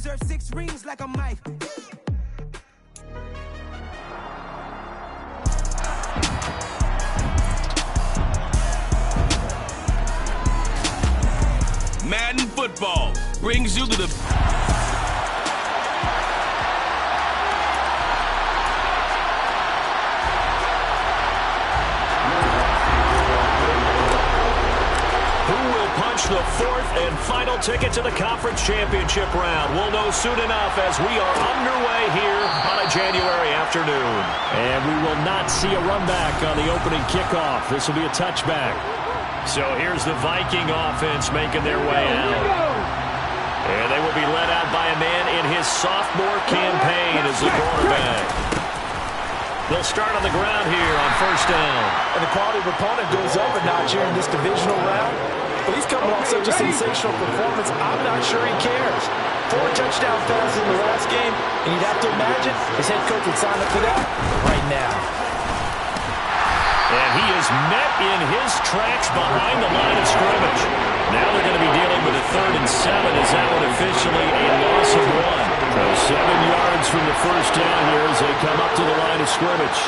deserve 6 rings like a Mike. Madden Football brings you to the... The fourth and final ticket to the conference championship round. We'll know soon enough as we are underway here on a January afternoon. And we will not see a run back on the opening kickoff. This will be a touchback. So here's the Viking offense making their way out. And they will be led out by a man in his sophomore campaign as the quarterback. They'll start on the ground here on first down. And the quality of opponent goes up a notch here in this divisional round. But he's coming off such a sensational performance, I'm not sure he cares. 4 touchdown passes in the last game, and you'd have to imagine his head coach would sign up for that right now. And he is met in his tracks behind the line of scrimmage. Now they're going to be dealing with a 3rd and 7 as that one officially a loss of 1. So 7 yards from the first down here as they come up to the line of scrimmage.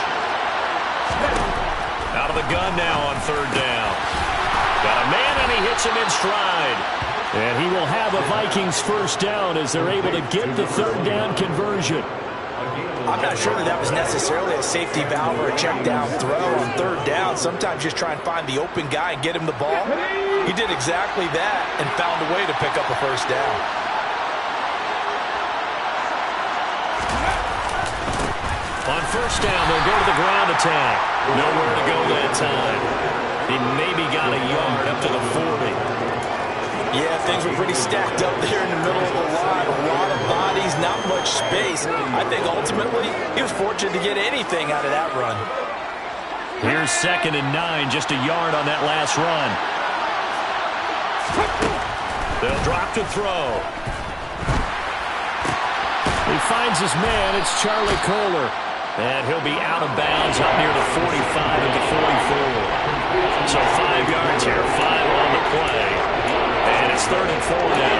Out of the gun now on 3rd down. Got a man, and he hits him in stride. And he will have a Vikings first down as they're able to get the 3rd down conversion. I'm not sure that was necessarily a safety valve or a check down throw on 3rd down. Sometimes just try and find the open guy and get him the ball. He did exactly that and found a way to pick up a first down. On first down, they'll go to the ground attack. Nowhere to go that time. He maybe got a yard up to the 40. Yeah, things were pretty stacked up there in the middle of the line. A lot of bodies, not much space. I think ultimately he was fortunate to get anything out of that run. Here's 2nd and 9, just a yard on that last run. They'll drop to throw. He finds his man. It's Charlie Kolar. And he'll be out of bounds up near the 45 at the 44. So 5 yards here, 5 on the play. And it's 3rd and 4 now.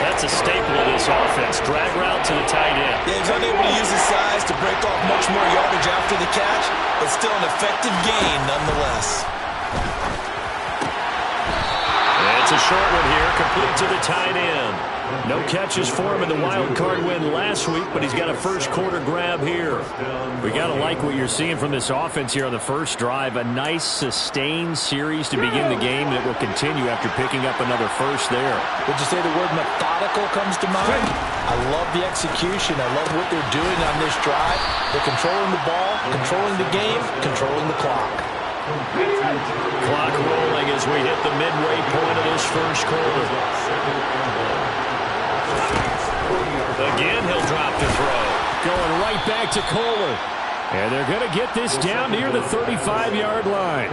That's a staple of this offense. Drag route to the tight end. Yeah, he's unable to use his size to break off much more yardage after the catch, but still an effective gain nonetheless. It's a short one here, complete to the tight end. No catches for him in the wild card win last week, but he's got a first quarter grab here. We got to like what you're seeing from this offense here on the first drive. A nice sustained series to begin the game that will continue after picking up another first there. Would you say the word methodical comes to mind? I love the execution. I love what they're doing on this drive. They're controlling the ball, controlling the game, controlling the clock. Clock rolling as we hit the midway point of this first quarter. Again, he'll drop to throw. Going right back to Kolar. And they're going to get this down near the 35-yard line.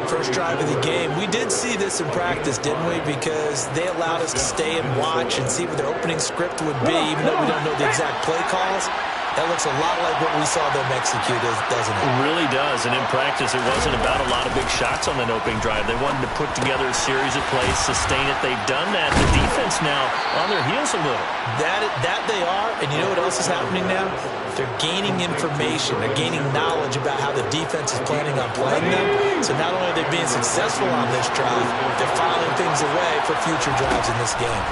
First drive of the game. We did see this in practice, didn't we? Because they allowed us to stay and watch and see what their opening script would be, even though we don't know the exact play calls. That looks a lot like what we saw them execute, doesn't it? It really does. And in practice, it wasn't about a lot of big shots on that opening drive. They wanted to put together a series of plays, sustain it. They've done that. The defense now on their heels a little. That they are. And you know what else is happening now? They're gaining information. They're gaining knowledge about how the defense is planning on playing them. So not only are they being successful on this drive, they're filing things away for future drives in this game.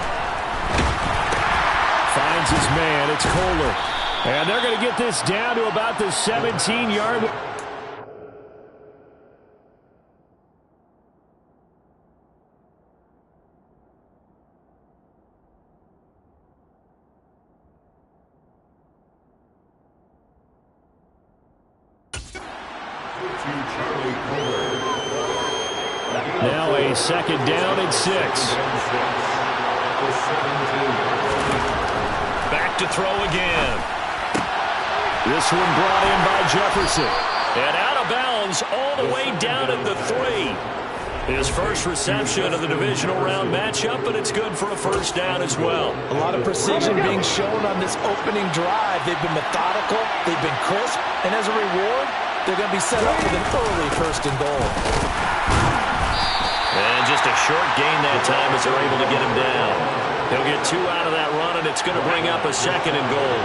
Finds his man. It's Kolar. And they're going to get this down to about the 17-yard. Now a 2nd down and 6. Back to throw again. This one brought in by Jefferson. And out of bounds all the way down at the 3. His first reception of the divisional round matchup, but it's good for a first down as well. A lot of precision being shown on this opening drive. They've been methodical. They've been crisp. And as a reward, they're going to be set up with an early 1st and goal. And just a short gain that time as they're able to get him down. He'll get 2 out of that run, and it's going to bring up a 2nd and goal.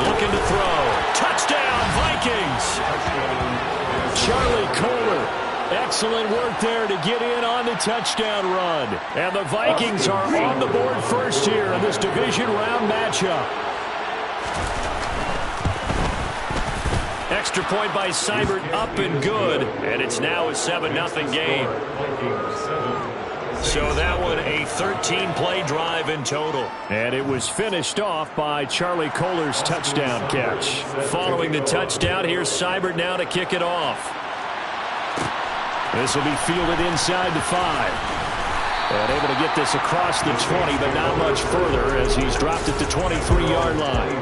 Looking to throw. Touchdown, Vikings! Charlie Kolar. Excellent work there to get in on the touchdown run. And the Vikings are on the board first here in this division round matchup. Extra point by Seibert, up and good. And it's now a 7-0 game. So that one a 13-play drive in total. And it was finished off by Charlie Kolar's touchdown catch. Following the touchdown, here's Seibert now to kick it off. This will be fielded inside the 5. And able to get this across the 20, but not much further as he's dropped at the 23-yard line.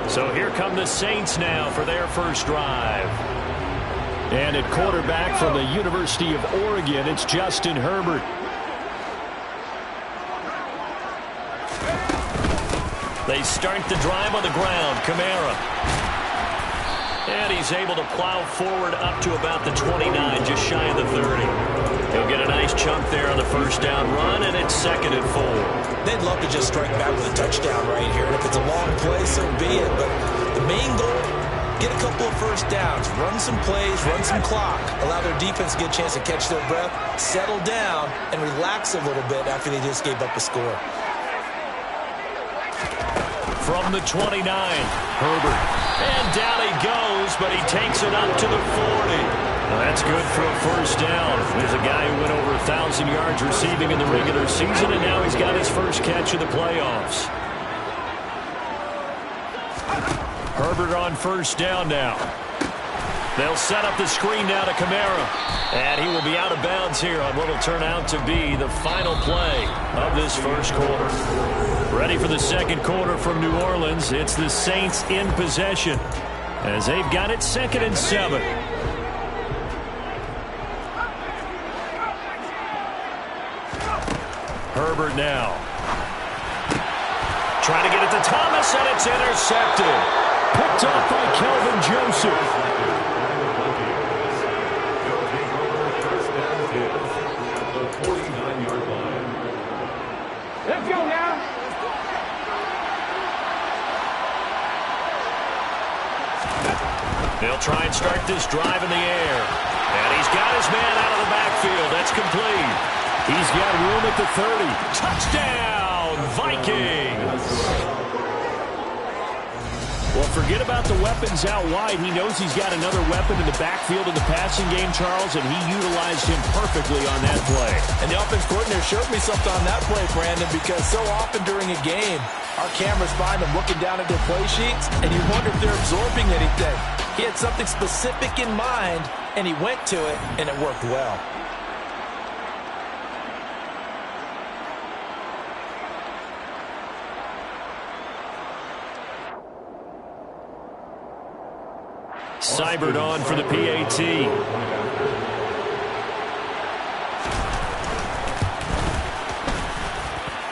So here come the Saints now for their first drive. And at quarterback from the University of Oregon, it's Justin Herbert. They start the drive on the ground. Kamara. And he's able to plow forward up to about the 29, just shy of the 30. He'll get a nice chunk there on the first down run, and it's 2nd and 4. They'd love to just strike back with a touchdown right here. And if it's a long play, so be it. But the main goal, get a couple of first downs, run some plays, run some clock, allow their defense to get a chance to catch their breath, settle down, and relax a little bit after they just gave up a score. From the 29, Herbert. And down he goes, but he takes it up to the 40. Well, that's good for a first down. There's a guy who went over 1,000 yards receiving in the regular season, and now he's got his first catch of the playoffs. Herbert on first down now. They'll set up the screen now to Kamara. And he will be out of bounds here on what will turn out to be the final play of this first quarter. Ready for the second quarter from New Orleans. It's the Saints in possession as they've got it 2nd and 7. Herbert now. Trying to get it to Thomas, and it's intercepted. Picked off by Kelvin Joseph. Let's go now. They'll try and start this drive in the air. And he's got his man out of the backfield. That's complete. He's got room at the 30. Touchdown, Vikings! Well, forget about the weapons out wide. He knows he's got another weapon in the backfield in the passing game, Charles, and he utilized him perfectly on that play. And the offense coordinator showed me something on that play, Brandon, because so often during a game, our cameras find them looking down at their play sheets, and you wonder if they're absorbing anything. He had something specific in mind, and he went to it, and it worked well. Seibert on for the PAT.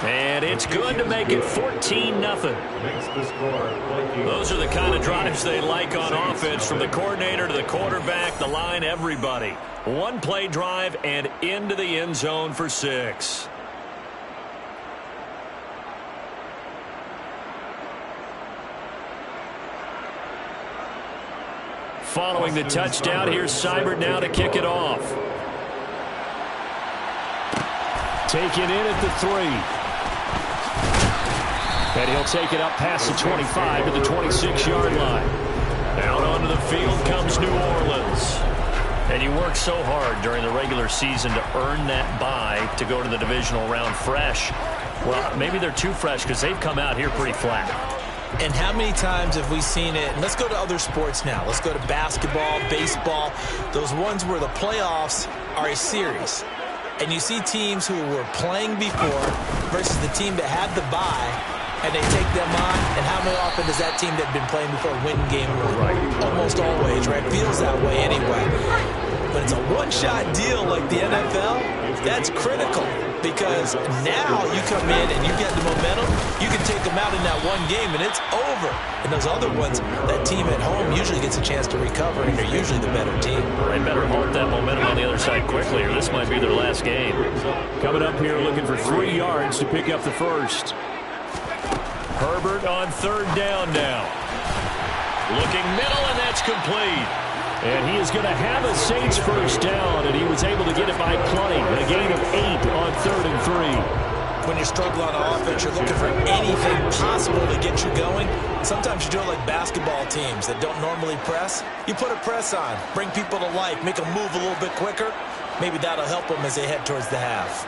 And it's good to make it 14-0. Those are the kind of drives they like on offense, from the coordinator to the quarterback, the line, everybody. One play drive and into the end zone for 6. Following the touchdown, here's Seibert now to kick it off. Taken in at the 3. And he'll take it up past the 25 to the 26-yard line. Out onto the field comes New Orleans. And you work so hard during the regular season to earn that bye to go to the divisional round fresh. Well, maybe they're too fresh because they've come out here pretty flat. And how many times have we seen it? And let's go to other sports now. Let's go to basketball, baseball, those ones where the playoffs are a series. And you see teams who were playing before versus the team that had the bye, and they take them on. And how many often does that team that had been playing before win game one? Right. Almost always, right? Feels that way anyway. when it's a one-shot deal like the NFL, that's critical. Because now you come in and you get the momentum, you can take them out in that one game and it's over. And those other ones, that team at home usually gets a chance to recover and they're usually the better team. They better hold that momentum on the other side quickly or this might be their last game. Coming up here looking for 3 yards to pick up the first. Herbert on third down now. Looking middle, and that's complete. And he is going to have a Saints first down, and he was able to get it by plenty. A gain of 8 on 3rd and 3. When you're struggling on offense, you're looking for anything possible to get you going. Sometimes you do it like basketball teams that don't normally press. You put a press on, bring people to life, make them move a little bit quicker. Maybe that'll help them as they head towards the half.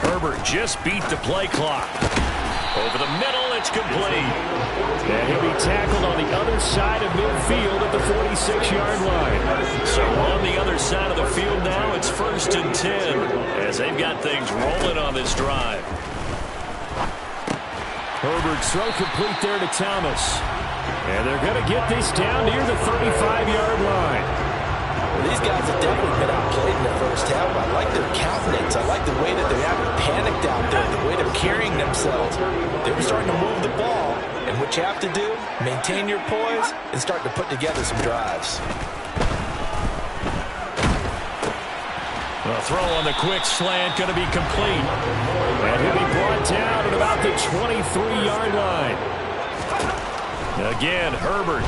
Herbert just beat the play clock. Over the middle, it's complete. And he'll be tackled on the other side of midfield at the 46-yard line. So on the other side of the field now, it's 1st and 10 as they've got things rolling on this drive. Herbert's throw complete there to Thomas. And they're going to get this down near the 35-yard line. These guys have definitely been outplayed in the first half. I like their countenance. I like the way that they haven't panicked out there, the way they're carrying themselves. They're starting to move the ball. And what you have to do, maintain your poise and start to put together some drives. The throw on the quick slant going to be complete. And he'll be brought down at about the 23-yard line. Again, Herbert.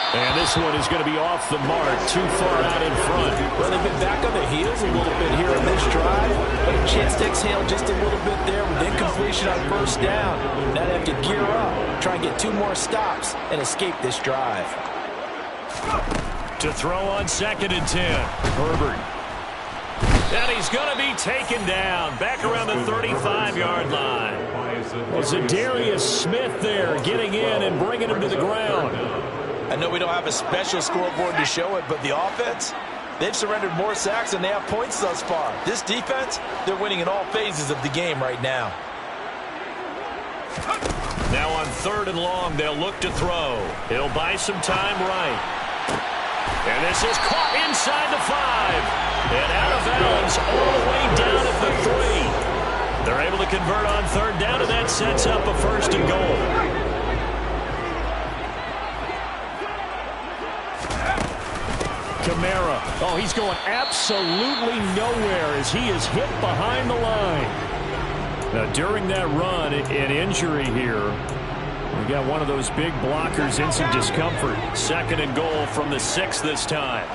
And this one is going to be off the mark, too far out in front. Well, they've been back on their heels a little bit here in this drive, but a chance to exhale just a little bit there with incompletion on first down. Now they have to gear up, try and get 2 more stops, and escape this drive. To throw on 2nd and 10, Herbert. And he's going to be taken down, back around the 35-yard line. Well, Zadarius Smith there getting in and bringing him to the ground. I know we don't have a special scoreboard to show it, but the offense, they've surrendered more sacks than they have points thus far. This defense, they're winning in all phases of the game right now. Now on 3rd and long, they'll look to throw. He'll buy some time right. And this is caught inside the 5. And out of bounds all the way down at the 3. They're able to convert on 3rd down, and that sets up a 1st and goal. Kamara. Oh, he's going absolutely nowhere as he is hit behind the line. Now, during that run, an injury here. We got one of those big blockers in some discomfort. 2nd and goal from the 6 this time.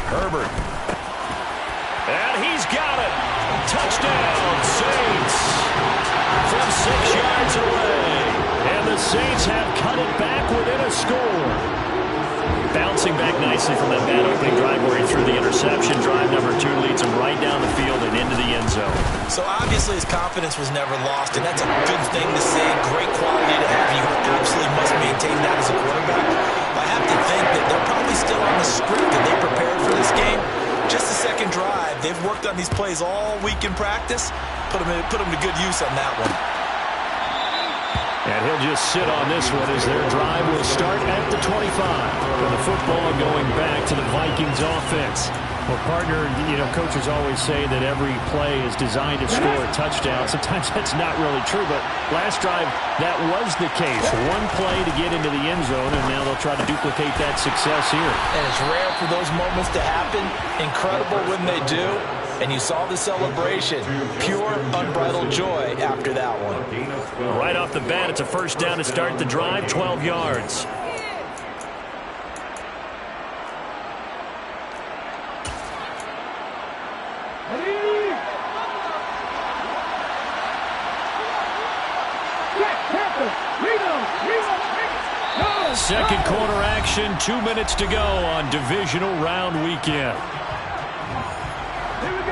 Herbert. And he's got it. Touchdown, Saints. From 6 yards away. And the Saints have cut it back within a score. Bouncing back nicely from that bad opening drive where he threw the interception. Drive number 2 leads him right down the field and into the end zone. So obviously his confidence was never lost, and that's a good thing to see. Great quality to have. You absolutely must maintain that as a quarterback. I have to think that they're probably still on the script and they prepared for this game. Just the second drive. They've worked on these plays all week in practice. Put them to good use on that one. And he'll just sit on this one as their drive will start at the 25. And the football going back to the Vikings offense. Well, partner, you know, coaches always say that every play is designed to score a touchdown. Sometimes that's not really true, but last drive, that was the case. One play to get into the end zone, and now they'll try to duplicate that success here. And it's rare for those moments to happen. Incredible when they do. And you saw the celebration. Pure, unbridled joy after that one. Right off the bat, it's a 1st down to start the drive, 12 yards. Second quarter action, 2 minutes to go on divisional round weekend.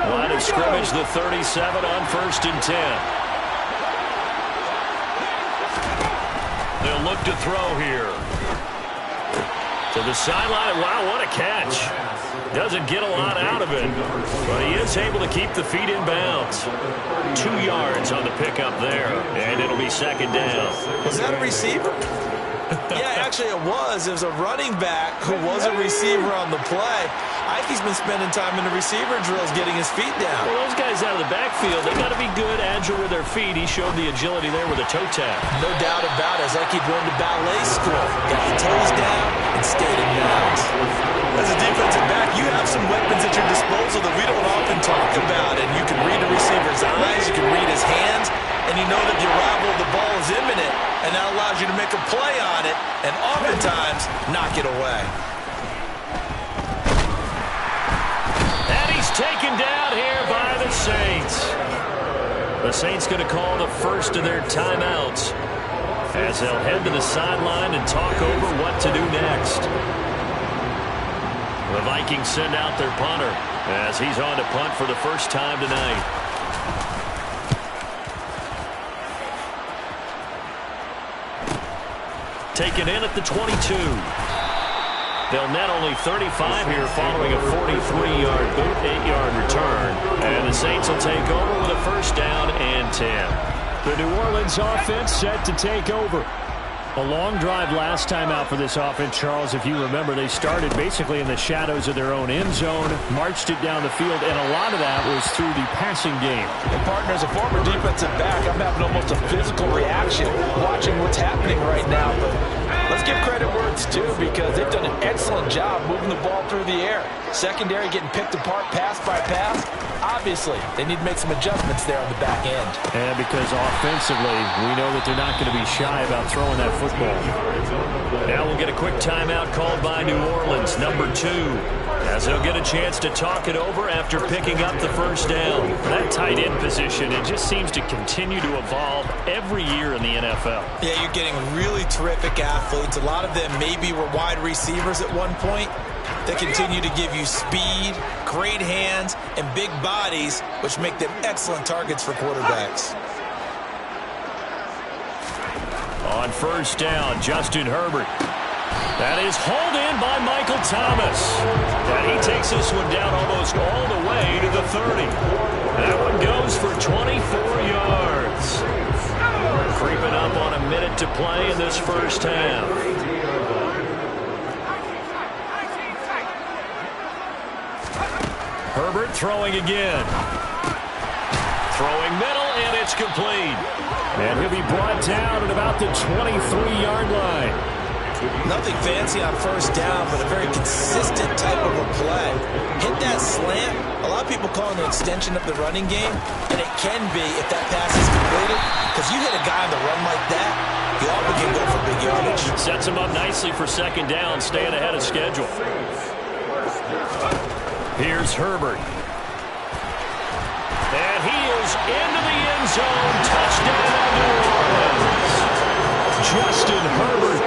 Line of scrimmage, the 37 on 1st and 10. They'll look to throw here. To the sideline. Wow, what a catch. Doesn't get a lot out of it, but he is able to keep the feet in bounds. 2 yards on the pickup there, and it'll be second down. Was that a receiver? Yeah, actually it was. It was a running back who was a receiver on the play. Ikey's been spending time in the receiver drills getting his feet down. Well, those guys out of the backfield, they got to be good, agile with their feet. He showed the agility there with a toe tap. No doubt about it. As Ikey going to ballet school. Got the toes down and stayed in bounds. As a defensive back, you have some weapons at your disposal that we don't often talk about. And you can read the receiver's eyes, you can read his hands, and you know that the arrival of the ball is imminent, and that allows you to make a play on it, and oftentimes knock it away. And he's taken down here by the Saints. The Saints going to call the first of their timeouts as they'll head to the sideline and talk over what to do next. The Vikings send out their punter as he's on to punt for the first time tonight. Taken in at the 22. They'll net only 35 here following a 43-yard boot, 8-yard return. And the Saints will take over with a first down and 10. The New Orleans offense set to take over. A long drive last time out for this offense, Charles. If you remember, they started basically in the shadows of their own end zone, marched it down the field, and a lot of that was through the passing game. And partner, as a former defensive back, I'm having almost a physical reaction watching what's happening right now. But let's give credit where it's due, because they've done an excellent job moving the ball through the air. Secondary getting picked apart pass by pass. Obviously, they need to make some adjustments there on the back end. And because offensively, we know that they're not going to be shy about throwing that football. Now we'll get a quick timeout called by New Orleans, number 2, as they'll get a chance to talk it over after picking up the first down. That tight end position, it just seems to continue to evolve every year in the NFL. Yeah, you're getting really terrific athletes. A lot of them maybe were wide receivers at one point. They continue to give you speed, great hands, and big bodies, which make them excellent targets for quarterbacks. On first down, Justin Herbert. That is hauled in by Michael Thomas. And he takes this one down almost all the way to the 30. That one goes for 24 yards. Creeping up on a minute to play in this first half. Herbert throwing again. Throwing middle, and it's complete. And he'll be brought down at about the 23-yard line. Nothing fancy on first down, but a very consistent type of a play. Hit that slant. A lot of people call it an extension of the running game, and it can be if that pass is completed, because you hit a guy on the run like that, you often can go for big yardage. Sets him up nicely for second down, staying ahead of schedule. Here's Herbert. And he is into the end zone. Touchdown, New Orleans. Justin Herbert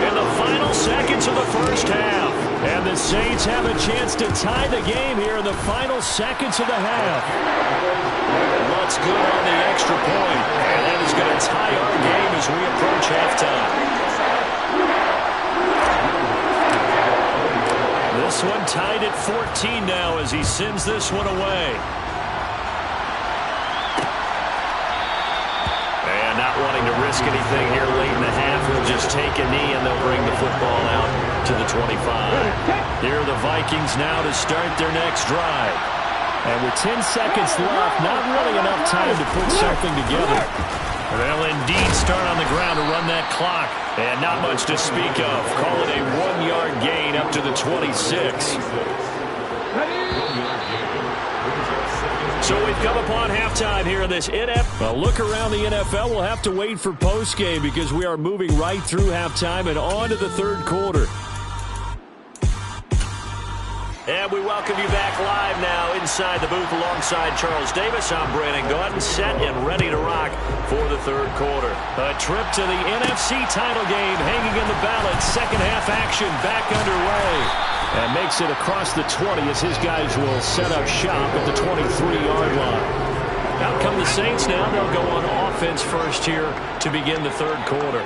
in the final seconds of the first half. And the Saints have a chance to tie the game here in the final seconds of the half. What's good on the extra point. And that is going to tie our game as we approach halftime. This one tied at 14 now as he sends this one away. And not wanting to risk anything here late in the half, he'll just take a knee and they'll bring the football out to the 25. Here are the Vikings now to start their next drive. And with 10 seconds left, not really enough time to put something together. They'll indeed start on the ground to run that clock. And not much to speak of. Call it a 1-yard gain up to the 26. So we've come upon halftime here in this NFL. A look around the NFL. We'll have to wait for postgame because we are moving right through halftime and on to the third quarter. And we welcome you back live now inside the booth alongside Charles Davis. I'm Brandon Gaudin, set and ready to rock for the third quarter. A trip to the NFC title game hanging in the balance. Second half action back underway. And makes it across the 20 as his guys will set up shop at the 23-yard line. Out come the Saints now. They'll go on offense first here to begin the third quarter.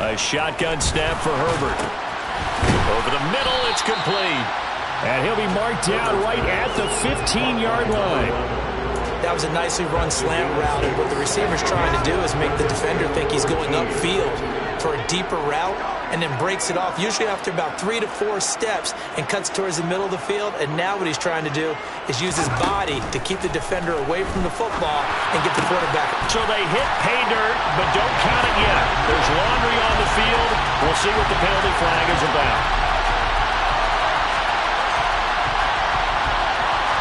A shotgun snap for Herbert. Over the middle, it's complete. And he'll be marked down right at the 15-yard line. That was a nicely run slant route, and what the receiver's trying to do is make the defender think he's going upfield for a deeper route, and then breaks it off, usually after about 3 to 4 steps, and cuts towards the middle of the field. And now what he's trying to do is use his body to keep the defender away from the football and get the quarterback. So they hit pay dirt, but don't count it yet. There's laundry on the field. We'll see what the penalty flag is about.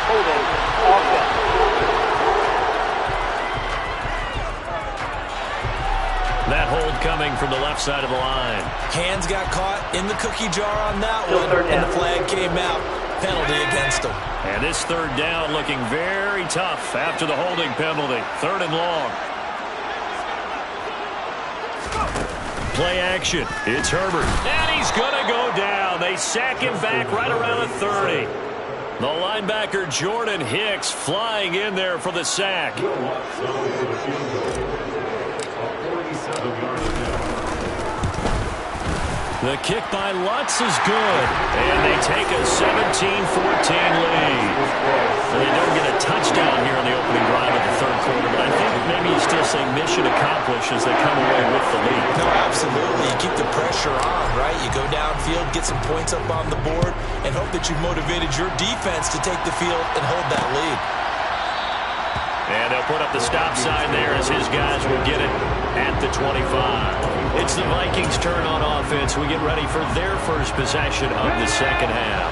Holding offense. That hold coming from the left side of the line. Hands got caught in the cookie jar on that one, and the flag came out. Penalty against him. And this third down looking very tough after the holding penalty. 3rd and long. Play action. It's Herbert. And he's going to go down. They sack him back right around the 30. The linebacker Jordan Hicks flying in there for the sack. The kick by Lutz is good. And they take a 17-14 lead. Well, they don't get a touchdown here in the opening drive of the 3rd quarter, but I think maybe you still say mission accomplished as they come away with the lead. No, absolutely. You keep the pressure on, right? You go downfield, get some points up on the board, and hope that you've motivated your defense to take the field and hold that lead. And they'll put up the stop sign there as his guys will get it at the 25. It's the Vikings' turn on offense. We get ready for their first possession of the second half.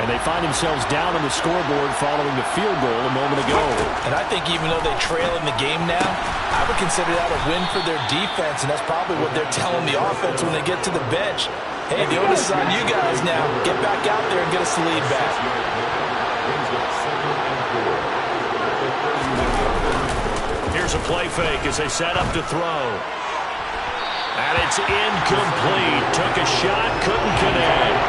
And they find themselves down on the scoreboard following the field goal a moment ago. And I think even though they trail in the game now, I would consider that a win for their defense, and that's probably what they're telling the offense when they get to the bench. Hey, the onus is on you guys now. Get back out there and get us the lead back. Here's a play fake as they set up to throw. And it's incomplete. Took a shot, couldn't connect.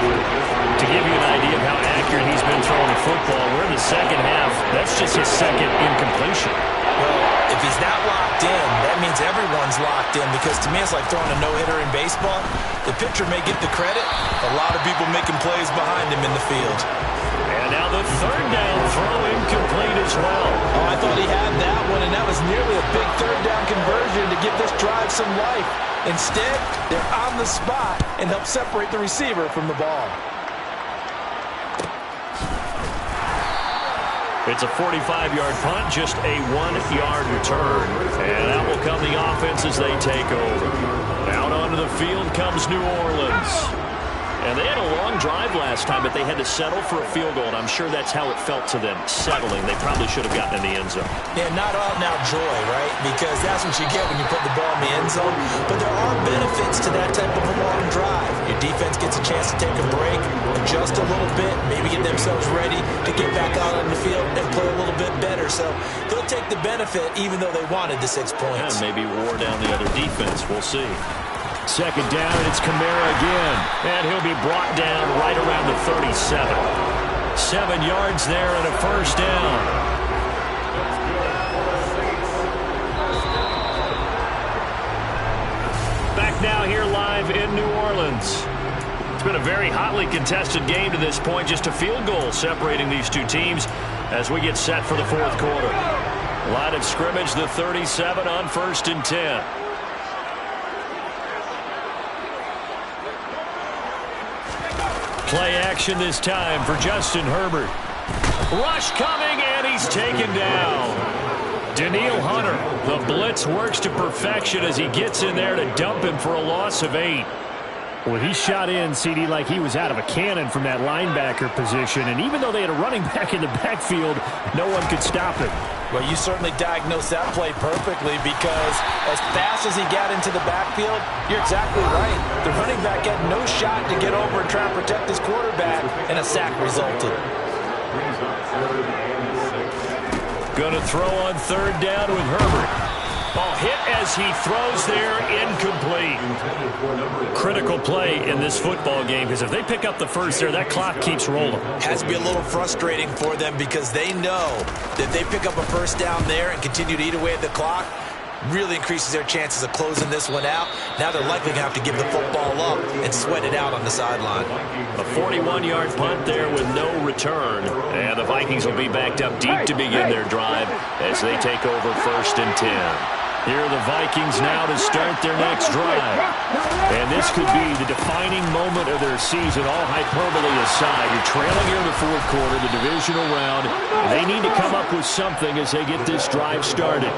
To give you an idea of how accurate he's been throwing the football, we're in the second half. That's just his second incompletion. Well, if he's not locked in, that means everyone's locked in, because to me it's like throwing a no-hitter in baseball. The pitcher may get the credit. A lot of people making plays behind him in the field. And now the 3rd down throw incomplete as well. Oh, I thought he had that one, and that was nearly a big 3rd down conversion to give this drive some life. Instead, they're on the spot and help separate the receiver from the ball. It's a 45-yard punt, just a 1-yard return. And out will come the offense as they take over. Out onto the field comes New Orleans. And they had a long drive last time, but they had to settle for a field goal, and I'm sure that's how it felt to them, settling. They probably should have gotten in the end zone. Yeah, not all now joy, right? Because that's what you get when you put the ball in the end zone. But there are benefits to that type of a long drive. Your defense gets a chance to take a break, adjust a little bit, maybe get themselves ready to get back out on the field and play a little bit better. So they'll take the benefit even though they wanted the 6 points. And maybe wore down the other defense. We'll see. 2nd down, and it's Kamara again. And he'll be brought down right around the 37. 7 yards there and a 1st down. Back now here live in New Orleans. It's been a very hotly contested game to this point. Just a field goal separating these two teams as we get set for the 4th quarter. Line of scrimmage, the 37 on 1st and 10. Play action this time for Justin Herbert. Rush coming, and he's taken down. Danielle Hunter, the blitz works to perfection as he gets in there to dump him for a loss of 8. Well, he shot in, CD, like he was out of a cannon from that linebacker position. And even though they had a running back in the backfield, no one could stop him. Well, you certainly diagnosed that play perfectly, because as fast as he got into the backfield, you're exactly right. The running back had no shot to get over and try and protect his quarterback, and a sack resulted. Going to throw on 3rd down with Herbert. Ball hit as he throws there, incomplete. Critical play in this football game, because if they pick up the first there, that clock keeps rolling. Has to be a little frustrating for them, because they know that they pick up a 1st down there and continue to eat away at the clock. really increases their chances of closing this one out. Now they're likely going to have to give the football up and sweat it out on the sideline. A 41-yard punt there with no return. And the Vikings will be backed up deep to begin their drive as they take over 1st and 10. Here are the Vikings now to start their next drive. And this could be the defining moment of their season, all hyperbole aside. You're trailing here in the 4th quarter, the divisional round. They need to come up with something as they get this drive started.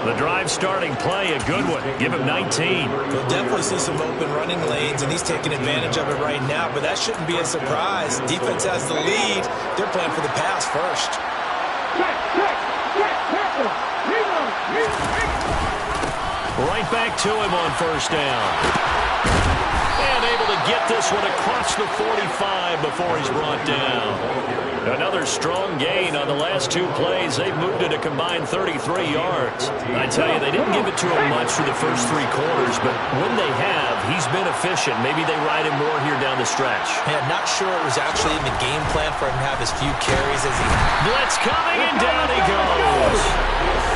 The drive starting play, a good one. Give him 19. We'll definitely see some open running lanes, and he's taking advantage of it right now, but that shouldn't be a surprise. Defense has the lead. They're playing for the pass first. Right back to him on 1st down. And able to get this one across the 45 before he's brought down. Another strong gain on the last 2 plays. They've moved it a combined 33 yards. I tell you, they didn't give it to him much for the first 3 quarters, but when they have, he's been efficient. Maybe they ride him more here down the stretch. Yeah, not sure it was actually in the game plan for him to have as few carries as he... Blitz coming, and down he goes.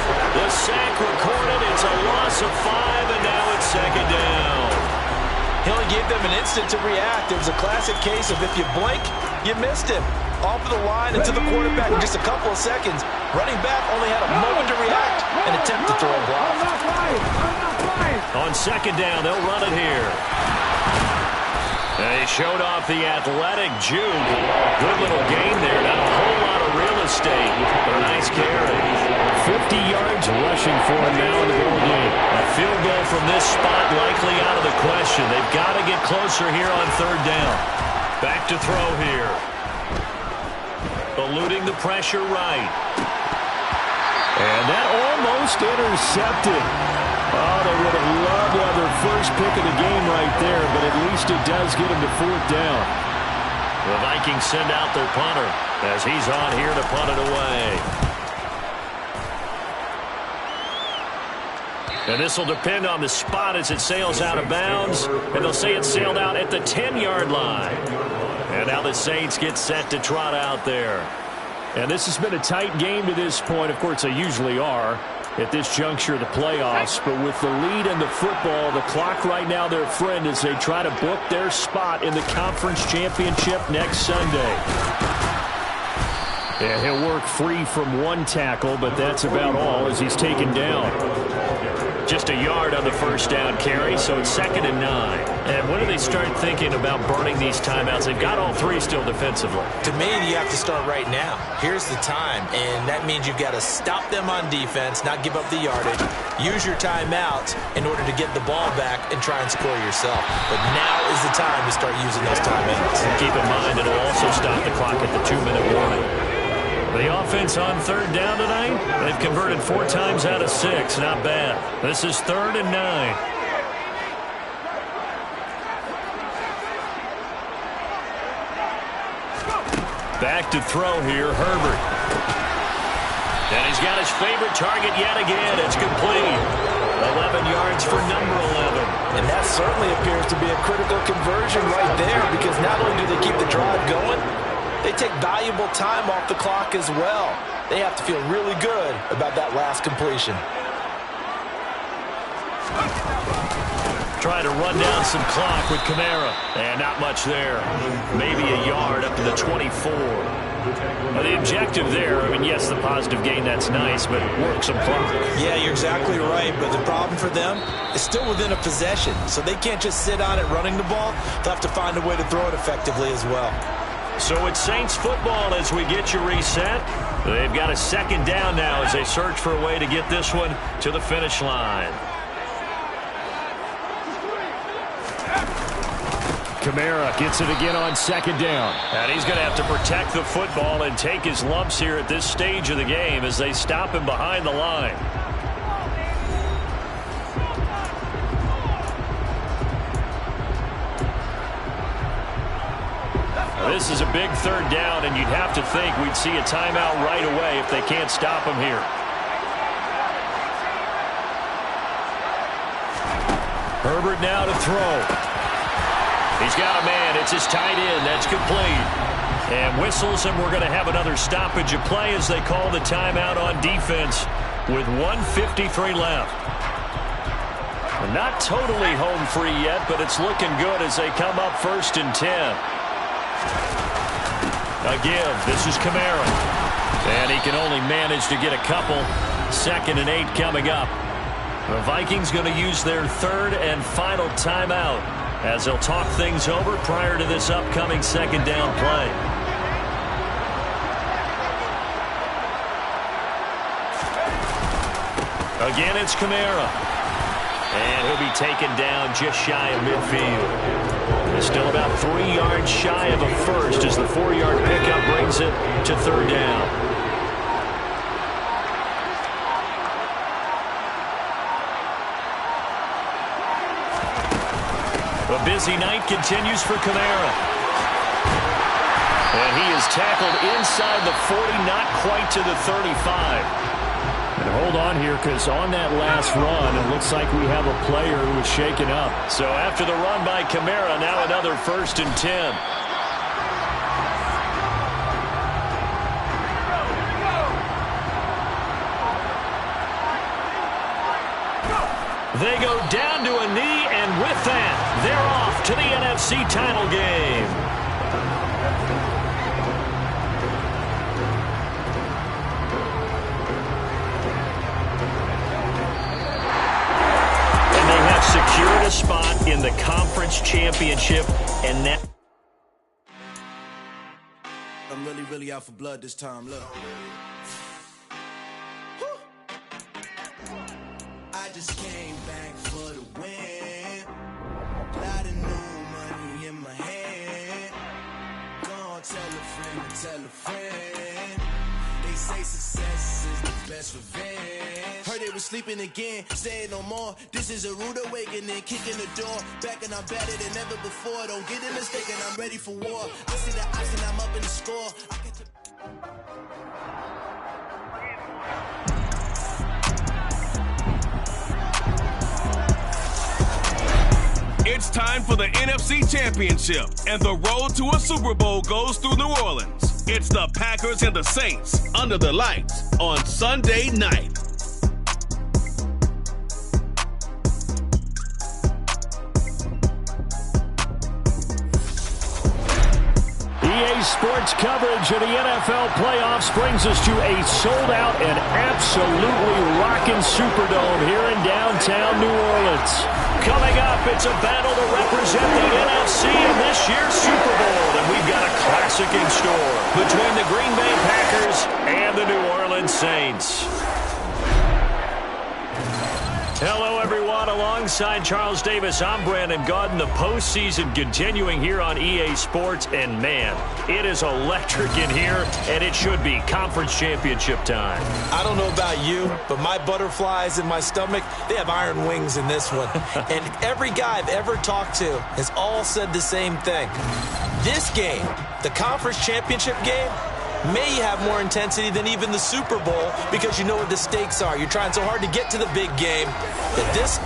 The sack recorded. It's a loss of 5, and now it's 2nd down. He only gave them an instant to react. It was a classic case of if you blink, you missed him. Off of the line and to the quarterback in just a couple of seconds. Running back only had a moment to react and attempt to throw a block. On 2nd down, they'll run it here. They showed off the athletic juke. Good little gain there. Not a whole lot of real estate, but a nice carry. 50 yards rushing for him now in the ball game. A field goal from this spot likely out of the question. They've got to get closer here on 3rd down. Back to throw here. Eluding the pressure right. And that almost intercepted. Oh, they would have loved to have their first pick of the game right there, but at least it does get them to 4th down. The Vikings send out their punter as he's on here to punt it away. And this will depend on the spot as it sails out of bounds. And they'll say it sailed out at the 10-yard line. And now the Saints get set to trot out there. And this has been a tight game to this point. Of course, they usually are at this juncture of the playoffs. But with the lead in the football, the clock right now their friend as they try to book their spot in the conference championship next Sunday. Yeah, he'll work free from 1 tackle, but that's about all as he's taken down. Just a yard on the 1st down carry, so it's 2nd and 9. And when do they start thinking about burning these timeouts? They've got all 3 still defensively. To me, you have to start right now. Here's the time, and that means you've got to stop them on defense, not give up the yardage, use your timeouts in order to get the ball back and try and score yourself. But now is the time to start using those timeouts. Keep in mind, it'll also stop the clock at the 2-minute warning. The offense on 3rd down tonight, they've converted 4 times out of 6. Not bad. This is 3rd and 9. Back to throw here, Herbert. And he's got his favorite target yet again. It's complete. 11 yards for number 11. And that certainly appears to be a critical conversion right there because not only do they keep the drive going, they take valuable time off the clock as well. They have to feel really good about that last completion. Trying to run down some clock with Kamara. And not much there. Maybe a yard up to the 24. Now the objective there, I mean, yes, the positive gain, that's nice, but work some clock. Yeah, you're exactly right, but the problem for them is still within a possession, so they can't just sit on it running the ball. They'll have to find a way to throw it effectively as well. So it's Saints football as we get you reset. They've got a 2nd down now as they search for a way to get this one to the finish line. Kamara gets it again on 2nd down. And he's going to have to protect the football and take his lumps here at this stage of the game as they stop him behind the line. This is a big 3rd down, and you'd have to think we'd see a timeout right away if they can't stop him here. Herbert now to throw. He's got a man. It's his tight end. That's complete. And whistles, and we're going to have another stoppage of play as they call the timeout on defense with 1:53 left. Not totally home free yet, but it's looking good as they come up 1st and 10. Again, this is Kamara. And he can only manage to get a couple. 2nd and 8 coming up. The Vikings going to use their 3rd and final timeout as they'll talk things over prior to this upcoming 2nd down play. Again, it's Kamara. And he'll be taken down just shy of midfield. He's still about 3 yards shy of a first as the 4-yard pickup brings it to 3rd down. A busy night continues for Kamara. And he is tackled inside the 40, not quite to the 35. And hold on here, because on that last run, it looks like we have a player who was shaken up. So after the run by Kamara, now another 1st and 10. They go down to a knee, and with that, they're off to the NFC title game. Secured a spot in the conference championship, and that I'm really out for blood this time. Look, I just came back for the win. Lot of new money in my hand. Gonna tell a friend to tell a friend. They say success is the best revenge. Heard they was sleeping again, saying no more. This is a rude awakening, kicking the door. Back and I'm better than ever before. Don't get it mistaken, I'm ready for war. I see the option, I'm up in the score. It's time for the NFC Championship, and the road to a Super Bowl goes through New Orleans. It's the Packers and the Saints under the lights on Sunday night. EA Sports coverage of the NFL playoffs brings us to a sold-out and absolutely rocking Superdome here in downtown New Orleans. Coming up, it's a battle to represent the NFC in this year's Super Bowl, and we've got a classic in store between the Green Bay Packers and the New Orleans Saints. Hello, everyone. Alongside Charles Davis, I'm Brandon Gaudin. The postseason continuing here on EA Sports, and man, it is electric in here, and it should be conference championship time. I don't know about you, but my butterflies in my stomach, they have iron wings in this one. And every guy I've ever talked to has all said the same thing. This game, the conference championship game, may have more intensity than even the Super Bowl because you know what the stakes are. You're trying so hard to get to the big game that this...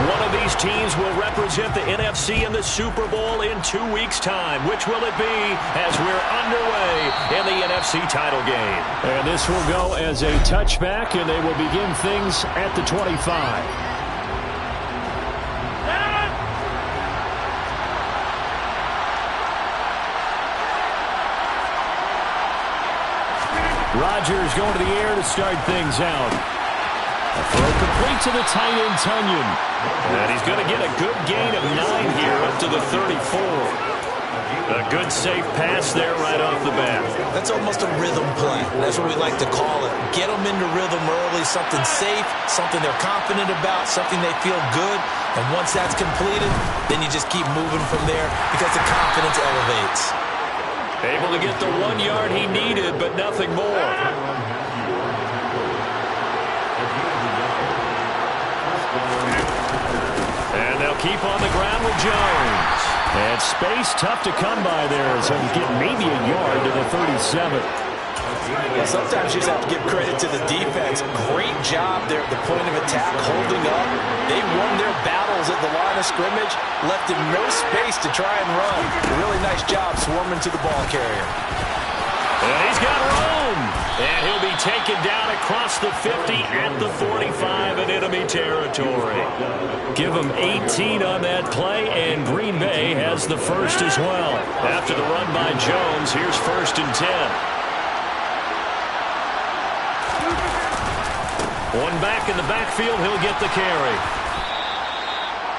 One of these teams will represent the NFC in the Super Bowl in 2 weeks' time. Which will it be as we're underway in the NFC title game? And this will go as a touchback, and they will begin things at the 25. Rodgers going to the air to start things out. A throw complete to the tight end, Tunyon. And he's going to get a good gain of 9 here up to the 34. A good safe pass there right off the bat. That's almost a rhythm play. That's what we like to call it. Get them into rhythm early, something safe, something they're confident about, something they feel good. And once that's completed, then you just keep moving from there because the confidence elevates. Able to get the 1 yard he needed, but nothing more. And they'll keep on the ground with Jones. And space tough to come by there as he'll get maybe a yard to the 37. Well, sometimes you just have to give credit to the defense. Great job there at the point of attack, holding up. They won their battles at the line of scrimmage, left him no space to try and run. A really nice job swarming to the ball carrier. And he's got room. And he'll be taken down across the 50 at the 45 in enemy territory. Give him 18 on that play, and Green Bay has the first as well. After the run by Jones, here's 1st and 10. One back in the backfield, he'll get the carry.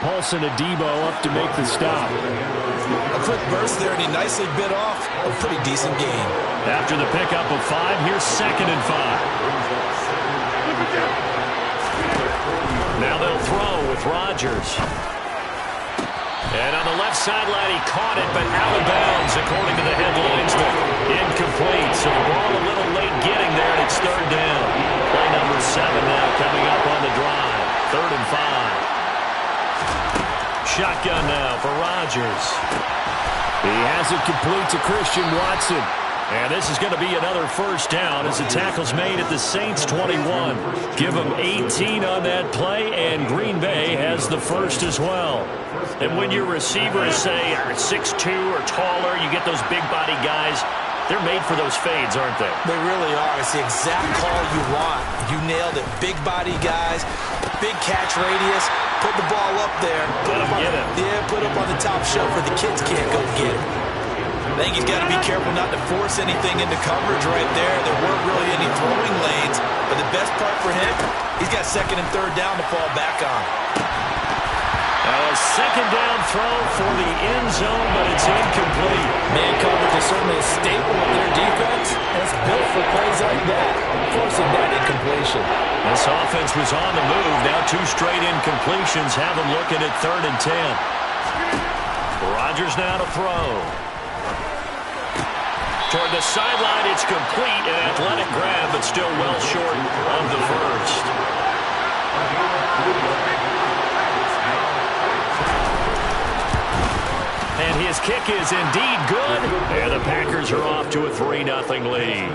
Paulson Adebo up to make the stop. A quick burst there, and he nicely bit off a pretty decent gain. After the pickup of 5, here's 2nd and 5. Now they'll throw with Rodgers. And on the left sideline, he caught it, but out of bounds, according to the headlinesman. Incomplete, so the ball a little late getting there, and it's 3rd down. Play number 7 now coming up on the drive. 3rd and 5. Shotgun now for Rodgers. He has it complete to Christian Watson. And this is going to be another 1st down as the tackle's made at the Saints 21. Give them 18 on that play, and Green Bay has the first as well. And when your receivers, say, are 6'2" or taller, you get those big-body guys, they're made for those fades, aren't they? They really are. It's the exact call you want. You nailed it. Big-body guys, big catch radius. Put the ball up there. Put up on the top shelf where the kids can't go get it. I think he's got to be careful not to force anything into coverage right there. There weren't really any throwing lanes, but the best part for him, he's got 2nd and 3rd down to fall back on. A 2nd down throw for the end zone, but it's incomplete. Man coverage is certainly a staple of their defense, and it's built for plays like that, forcing that incompletion. This offense was on the move. Now 2 straight incompletions have them looking at 3rd and 10. Rodgers now to throw. Toward the sideline, it's complete. An athletic grab, but still well short of the first. And his kick is indeed good. And the Packers are off to a 3-0 lead.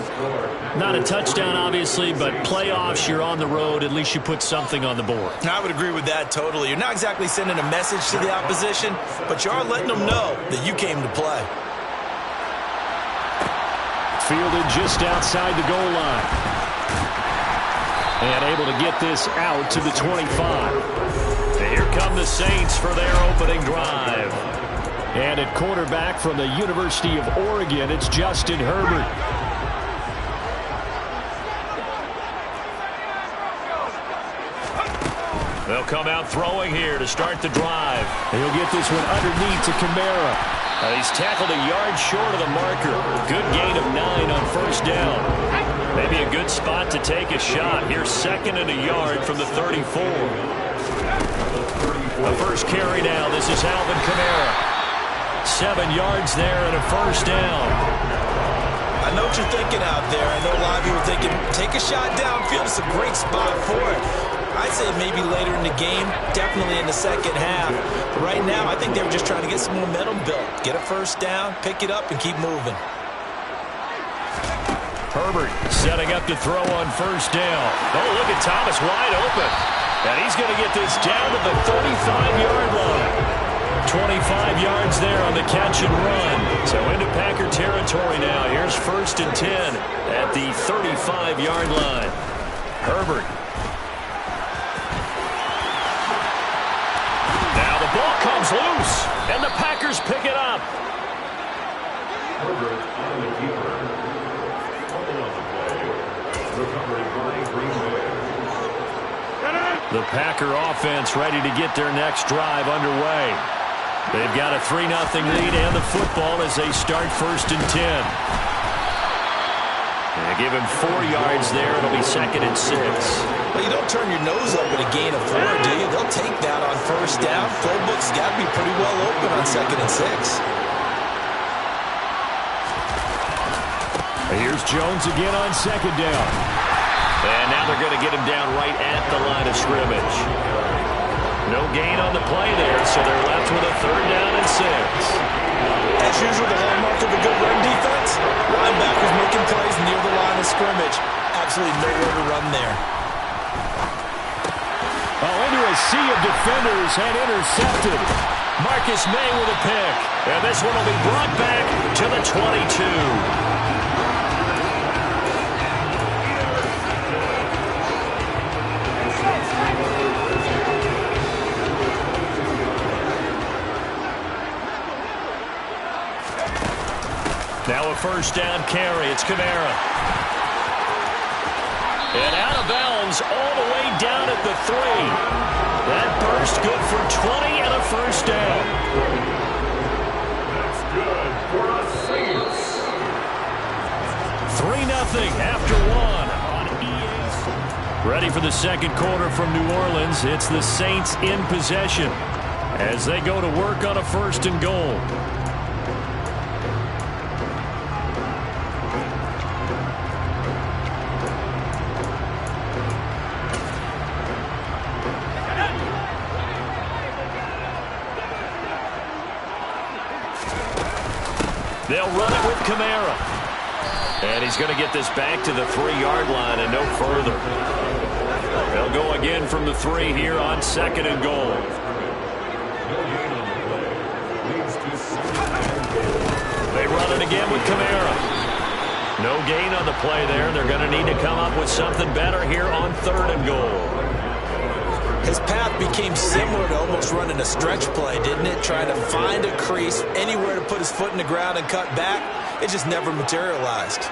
Not a touchdown, obviously, but playoffs, you're on the road. At least you put something on the board. I would agree with that totally. You're not exactly sending a message to the opposition, but you are letting them know that you came to play. Fielded just outside the goal line. And able to get this out to the 25. And here come the Saints for their opening drive. And at quarterback from the University of Oregon, it's Justin Herbert. They'll come out throwing here to start the drive. He'll get this one underneath to Kamara. He's tackled a yard short of the marker. Good gain of 9 on 1st down. Maybe a good spot to take a shot. Here's 2nd and a yard from the 34. The first carry now. This is Alvin Kamara. 7 yards there and a 1st down. I know what you're thinking out there. I know a lot of you are thinking, take a shot downfield. It's a great spot for it. I'd say maybe later in the game, definitely in the 2nd half. But right now, I think they were just trying to get some momentum built. Get a 1st down, pick it up, and keep moving. Herbert setting up to throw on 1st down. Oh, look at Thomas wide open. And he's going to get this down to the 35-yard line. 25 yards there on the catch and run. So into Packer territory now. Here's 1st and 10 at the 35-yard line. Herbert. Now the ball comes loose, and the Packers pick it up. Herbert on the keeper. Holding on the play. Recovery by Green Bay. The Packer offense ready to get their next drive underway. They've got a 3-0 lead and the football as they start 1st and 10. They give him 4 yards there. It'll be 2nd and 6. Well, you don't turn your nose up at a gain of 4, do you? They'll take that on 1st down. Playbook's got to be pretty well open on 2nd and 6. Here's Jones again on 2nd down. And now they're going to get him down right at the line of scrimmage. No gain on the play there, so they're left with a 3rd down and 6. As usual, the hallmark of a good run defense, linebackers making plays near the line of scrimmage. Absolutely nowhere to run there. Oh, into a sea of defenders and intercepted. Marcus May with a pick. And this one will be brought back to the 22. Now a first down carry. It's Kamara. And out of bounds all the way down at the 3. That burst good for 20 and a first down. That's good for a Saints. 3-0 after 1 on EA. Ready for the second quarter from New Orleans. It's the Saints in possession as they go to work on a first and goal. They'll run it with Kamara. And he's going to get this back to the 3-yard line and no further. They'll go again from the 3 here on second and goal. They run it again with Kamara. No gain on the play there. They're going to need to come up with something better here on third and goal. His path became similar to almost running a stretch play, didn't it? Trying to find a crease, anywhere to put his foot in the ground and cut back. It just never materialized.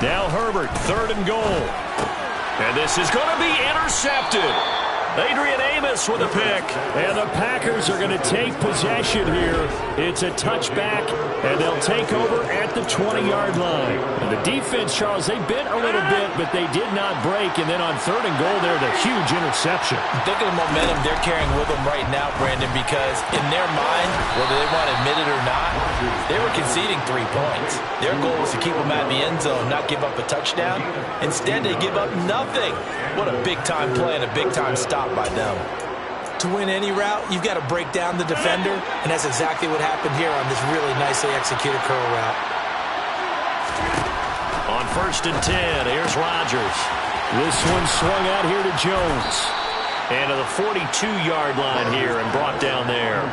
Now Herbert, third and goal. And this is going to be intercepted. Adrian Amos with a pick. And the Packers are going to take possession here. It's a touchback, and they'll take over at the 20-yard line. And the defense, Charles, they bent a little bit, but they did not break. And then on third and goal there, the huge interception. Think of the momentum they're carrying with them right now, Brandon, because in their mind, whether they want to admit it or not, they were conceding 3 points. Their goal was to keep them out of the end zone, not give up a touchdown. Instead, they give up nothing. What a big-time play and a big-time stop by them. To win any route, you've got to break down the defender, and that's exactly what happened here on this really nicely executed curl route. On first and 10, here's Rodgers. This one swung out here to Jones. And to the 42-yard line here and brought down there.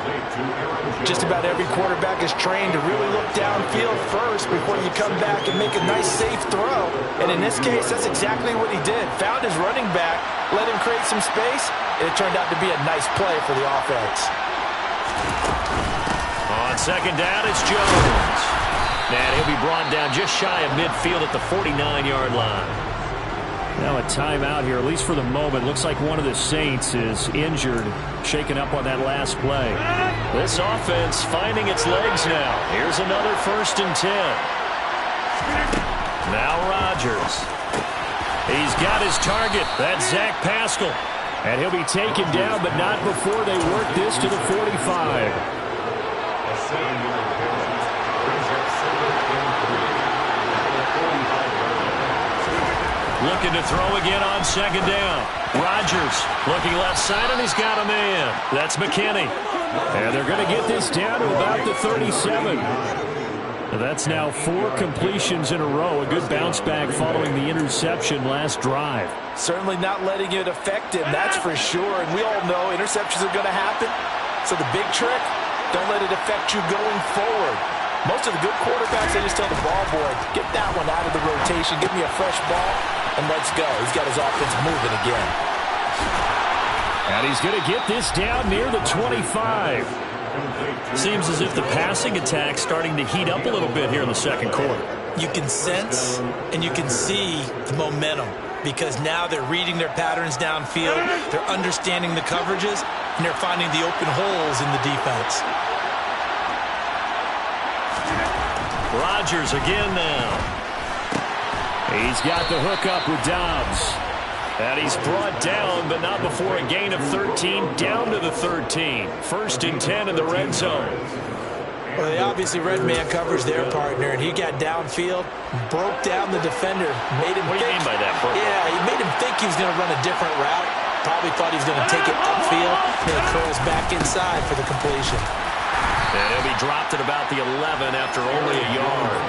Just about every quarterback is trained to really look downfield first before you come back and make a nice, safe throw. And in this case, that's exactly what he did. Found his running back, let him create some space, and it turned out to be a nice play for the offense. On second down, it's Jones. And he'll be brought down just shy of midfield at the 49-yard line. Now a timeout here, at least for the moment. Looks like one of the Saints is injured, shaken up on that last play. This offense finding its legs now. Here's another first and 10. Now Rodgers. He's got his target. That's Zach Pascal. And he'll be taken down, but not before they work this to the 45. Looking to throw again on second down. Rodgers looking left side, and he's got a man. That's McKinney. And they're going to get this down to about the 37. That's now 4 completions in a row. A good bounce back following the interception last drive. Certainly not letting it affect him, that's for sure. And we all know interceptions are going to happen. So the big trick, don't let it affect you going forward. Most of the good quarterbacks, they just tell the ball boy, get that one out of the rotation, give me a fresh ball, and let's go. He's got his offense moving again. And he's going to get this down near the 25. Seems as if the passing attack's starting to heat up a little bit here in the second quarter. You can sense and you can see the momentum because now they're reading their patterns downfield, they're understanding the coverages, and they're finding the open holes in the defense. Rodgers again now. He's got the hookup with Dobbs. And he's brought down, but not before a gain of 13, down to the 13. First and 10 in the red zone. Well, they obviously red man covers their partner, and he got downfield, broke down the defender, made him What do you mean by that, bro? Yeah, he made him think he was going to run a different route. Probably thought he was going to take it upfield, and it curls back inside for the completion. And he'll be dropped at about the 11 after only a yard.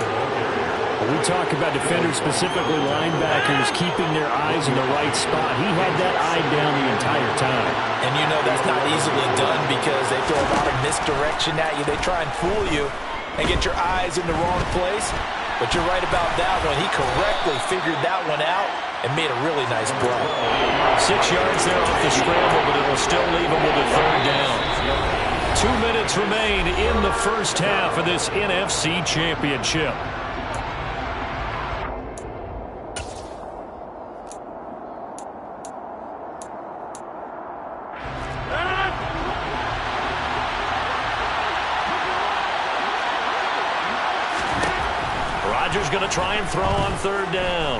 We talk about defenders, specifically linebackers, keeping their eyes in the right spot. He had that eye down the entire time. And you know that's not easily done because they throw a lot of misdirection at you. They try and fool you and get your eyes in the wrong place. But you're right about that one. He correctly figured that one out and made a really nice play. 6 yards there off the scramble, but it will still leave him with a third down. 2 minutes remain in the first half of this NFC Championship. Rodgers going to try and throw on third down.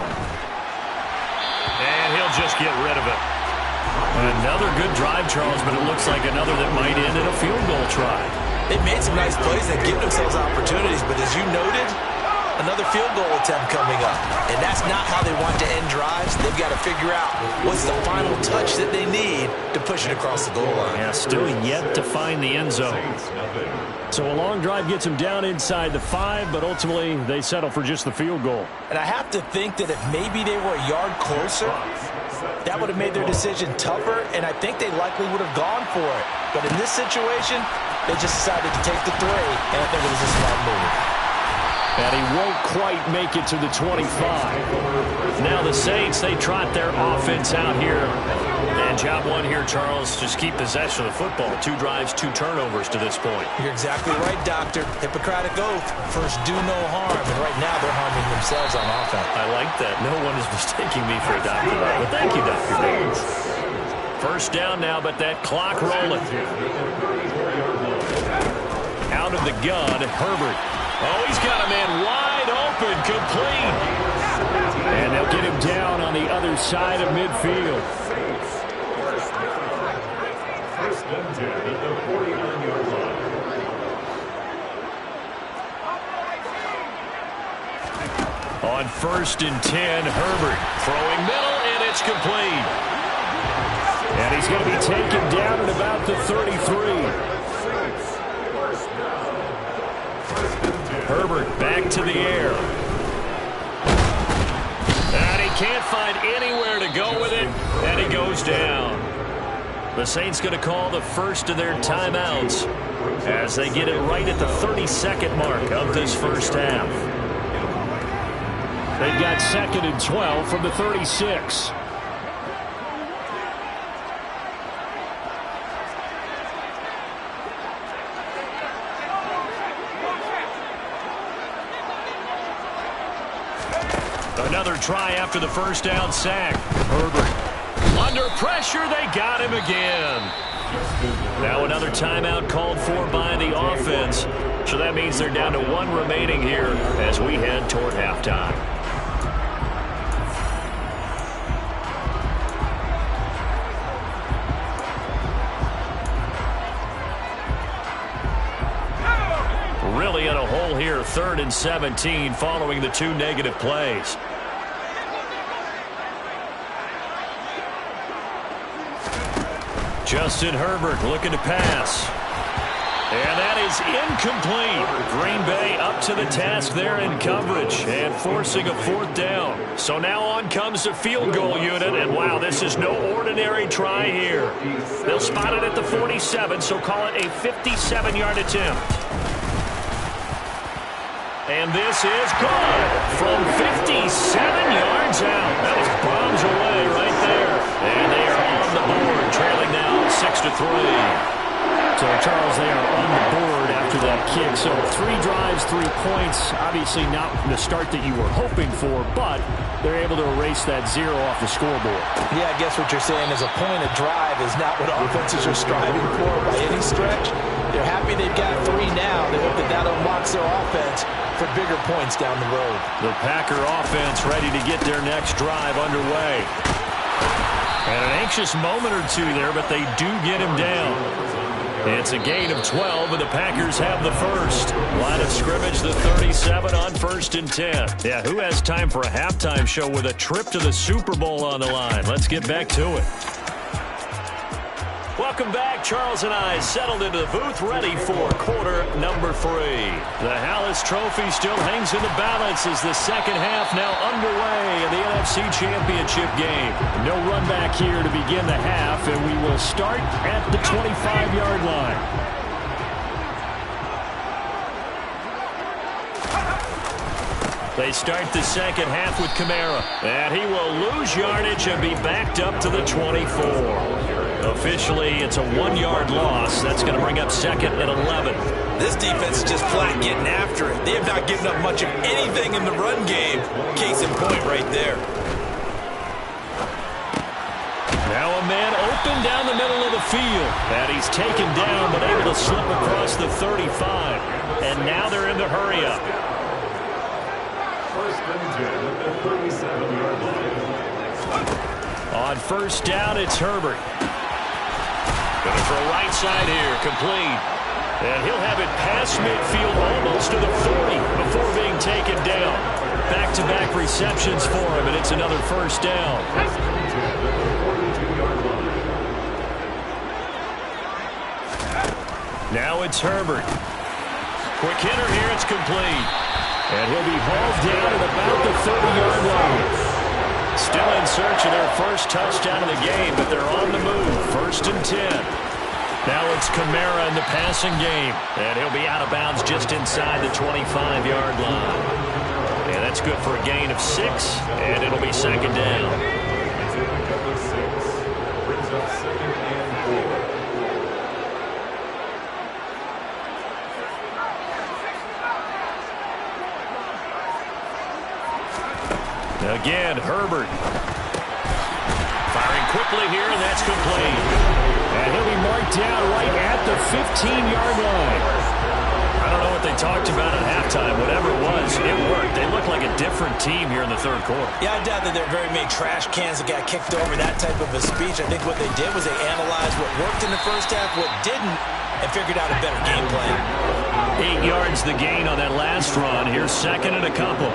And he'll just get rid of it. Another good drive, Charles, but it looks like another that might end in a field goal try. They made some nice plays that give themselves opportunities, but as you noted, another field goal attempt coming up. And that's not how they want to end drives. They've got to figure out what's the final touch that they need to push it across the goal line. Yeah, still yet to find the end zone. So a long drive gets them down inside the 5, but ultimately they settle for just the field goal. And I have to think that if maybe they were a yard closer, that would have made their decision tougher, and I think they likely would have gone for it. But in this situation, they just decided to take the 3, and I think it was a smart move. And he won't quite make it to the 25. Now the Saints, they trot their offense out here. And job one here, Charles, just keep possession of the football. 2 drives, 2 turnovers to this point. You're exactly right, Doctor. Hippocratic oath. First, do no harm. And right now, they're harming themselves on offense. I like that. No one is mistaking me for a doctor. But thank you, Dr. Baines. First down now, but that clock rolling. Out of the gun, Herbert. Oh, he's got a man wide open, complete. And they'll get him down on the other side of midfield. First and 10 at the 49-yard line. On first and 10, Herbert throwing middle, and it's complete. And he's going to be taken down at about the 33. Herbert back to the air. And he can't find anywhere to go with it, and he goes down. The Saints going to call the first of their timeouts as they get it right at the 32nd mark of this first half. They've got 2nd and 12 from the 36. Another try after the first down sack. Herbert under pressure. They got him again. Now another timeout called for by the offense. So that means they're down to 1 remaining here as we head toward halftime. Really in a hole here, 3rd and 17 following the 2 negative plays. Justin Herbert looking to pass. And that is incomplete. Green Bay up to the task there in coverage and forcing a 4th down. So now on comes the field goal unit. And wow, this is no ordinary try here. They'll spot it at the 47, so call it a 57-yard attempt. And this is good from 57 yards out. That was bombs away right there. And they are on the board, trailing now 6-3. So, Charles, they are on the board after that kick. So 3 drives, 3 points. Obviously not the start that you were hoping for, but they're able to erase that 0 off the scoreboard. Yeah, I guess what you're saying is a point of drive is not what offenses are striving for by any stretch. They're happy they've got 3 now. They hope that unlocks their offense for bigger points down the road. The Packer offense ready to get their next drive underway. And an anxious moment or 2 there, but they do get him down. It's a gain of 12, and the Packers have the first. Line of scrimmage, the 37 on 1st and 10. Yeah, who has time for a halftime show with a trip to the Super Bowl on the line? Let's get back to it. Welcome back. Charles and I settled into the booth, ready for quarter number 3. The this trophy still hangs in the balance as the second half now underway in the NFC Championship game. No run back here to begin the half, and we will start at the 25-yard line. They start the second half with Kamara, and he will lose yardage and be backed up to the 24. Officially, it's a 1-yard loss. That's going to bring up second and 11. This defense is just flat getting after it. They have not given up much of anything in the run game. Case in point right there. Now a man open down the middle of the field. And he's taken down but able to slip across the 35. And now they're in the hurry-up. First and 10 at the 37-yard line. On first down, it's Herbert. Going to throw right side here, complete. And he'll have it past midfield almost to the 40 before being taken down. Back-to-back receptions for him, and it's another first down. Now it's Herbert. Quick hitter here, it's complete. And he'll be hauled down at about the 30-yard line. Still in search of their first touchdown of the game, but they're on the move. First and 10. Now it's Kamara in the passing game. And he'll be out of bounds just inside the 25-yard line. And that's good for a gain of 6, and it'll be second down. Number 6 brings up second and 4. Again, Herbert. Firing quickly here, and that's complete. And he'll be marked down right at the 15-yard line. I don't know what they talked about at halftime. Whatever it was, it worked. They look like a different team here in the third quarter. Yeah, I doubt that there are very many trash cans that got kicked over, that type of a speech. I think what they did was they analyzed what worked in the first half, what didn't, and figured out a better game plan. 8 yards the gain on that last run. Here's second and a couple.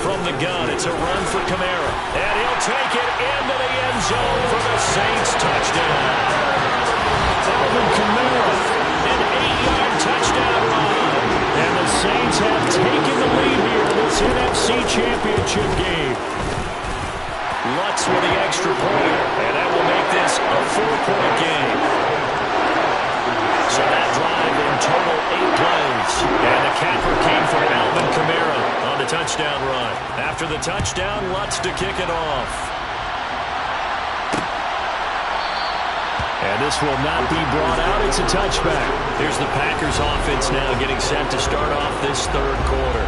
From the gun, it's a run for Kamara. And he'll take it into the end zone for the Saints touchdown. Alvin Kamara, an 8-yard touchdown run. And the Saints have taken the lead here in this NFC Championship game. Lutz with the extra point, and that will make this a 4-point game. So that drive in total 8 plays. And the capper came from Alvin Kamara on the touchdown run. After the touchdown, Lutz to kick it off. And this will not be brought out. It's a touchback. Here's the Packers offense now getting set to start off this third quarter.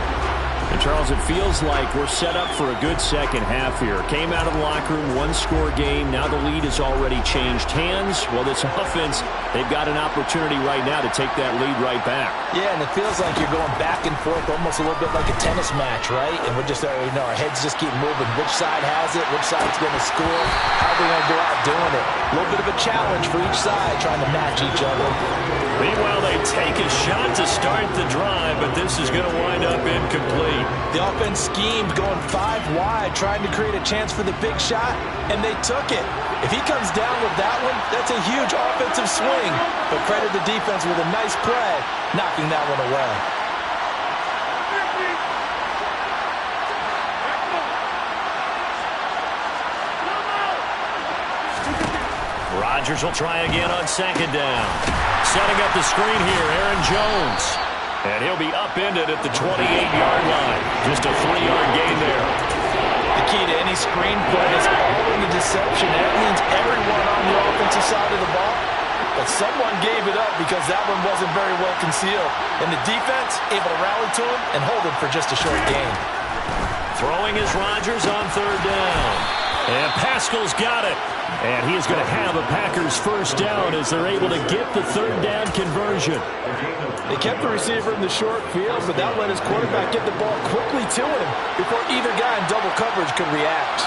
And, Charles, it feels like we're set up for a good second half here. Came out of the locker room, one-score game. Now the lead has already changed hands. Well, this offense, they've got an opportunity right now to take that lead right back. Yeah, and it feels like you're going back and forth almost a little bit like a tennis match, right? And we're just, our heads just keep moving. Which side has it? Which side's going to score? How are they going to go out doing it? A little bit of a challenge for each side trying to match each other. Meanwhile, they take a shot to start the drive, but this is going to wind up incomplete. The offense schemed going 5 wide, trying to create a chance for the big shot, and they took it. If he comes down with that one, that's a huge offensive swing. But credit the defense with a nice play, knocking that one away. Rodgers will try again on second down. Setting up the screen here, Aaron Jones. And he'll be upended at the 28-yard line. Just a 3-yard gain there. The key to any screen play is all in the deception. That means everyone on the offensive side of the ball. But someone gave it up because that one wasn't very well concealed. And the defense able to rally to him and hold him for just a short gain. Throwing is Rodgers on third down. And Pascal's got it. And he is going to have a Packers first down as they're able to get the third down conversion. They kept the receiver in the short field, but that let his quarterback get the ball quickly to him before either guy in double coverage could react.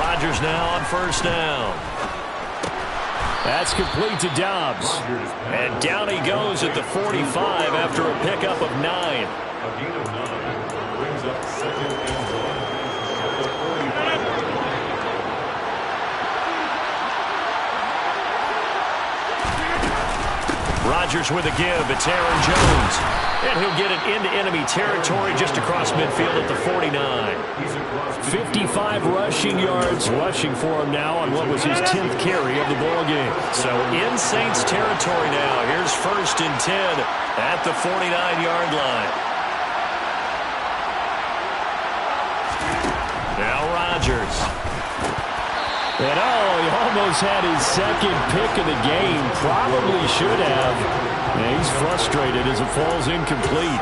Rodgers now on first down. That's complete to Dobbs. And down he goes at the 45 after a pickup of 9. A gain of 9 brings up second and 1. Rodgers with a give. It's Aaron Jones. And he'll get it into enemy territory just across midfield at the 49. 55 rushing yards rushing for him now on what was his 10th carry of the ball game. So in Saints territory now. Here's 1st and 10 at the 49-yard line. Now Rodgers. And he almost had his second pick of the game. Probably should have. And he's frustrated as it falls incomplete.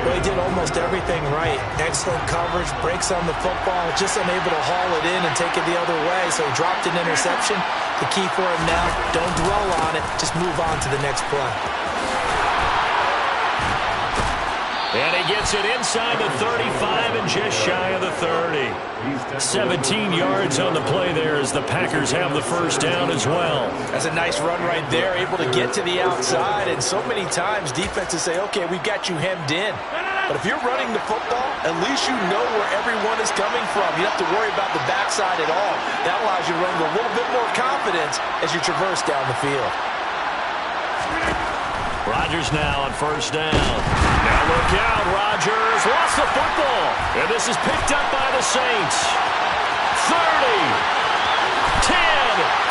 Well, he did almost everything right. Excellent coverage, breaks on the football, just unable to haul it in and take it the other way. So he dropped an interception. The key for him now, don't dwell on it. Just move on to the next play. And he gets it inside the 35 and just shy of the 30. 17 yards on the play there as the Packers have the first down as well. That's a nice run right there, able to get to the outside. And so many times defenses say, okay, we've got you hemmed in. But if you're running the football, at least you know where everyone is coming from. You don't have to worry about the backside at all. That allows you to run with a little bit more confidence as you traverse down the field. Rodgers now on first down. Now look out, Rodgers lost the football. And this is picked up by the Saints. 30, 10,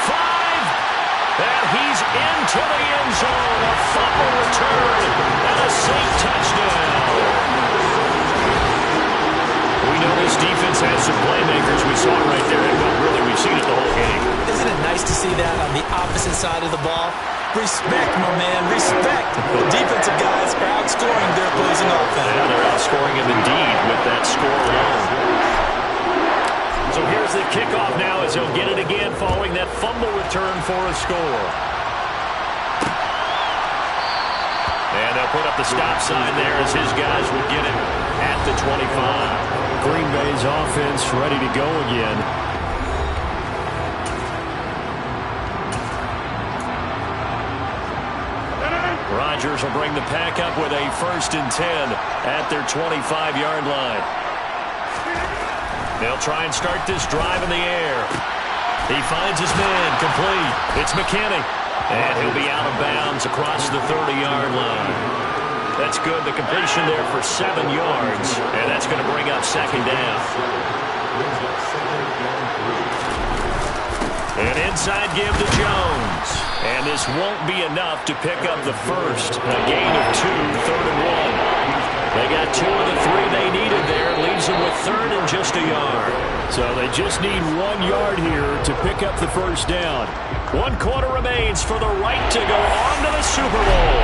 5, and he's into the end zone. A fumble return and a Saint touchdown. We know this defense has some playmakers. We saw it right there. Well, really, we've seen it the whole game. Isn't it nice to see that on the opposite side of the ball? Respect, my man, respect. The defensive guys are outscoring their opposing offense. Yeah, they're outscoring him indeed with that score alone. So here's the kickoff now as he'll get it again following that fumble return for a score. And they'll put up the stop sign there as his guys will get it at the 25. Green Bay's offense ready to go again. Rodgers will bring the pack up with a 1st and 10 at their 25-yard line. They'll try and start this drive in the air. He finds his man complete. It's McKinney. And he'll be out of bounds across the 30-yard line. That's good. The completion there for 7 yards. And that's going to bring up 2nd down. An inside give to Jones. And this won't be enough to pick up the first. A gain of 2, 3rd and 1. They got 2 of the 3 they needed there. Leaves them with 3rd and just a yard. So they just need 1 yard here to pick up the first down. 1 quarter remains for the right to go on to the Super Bowl.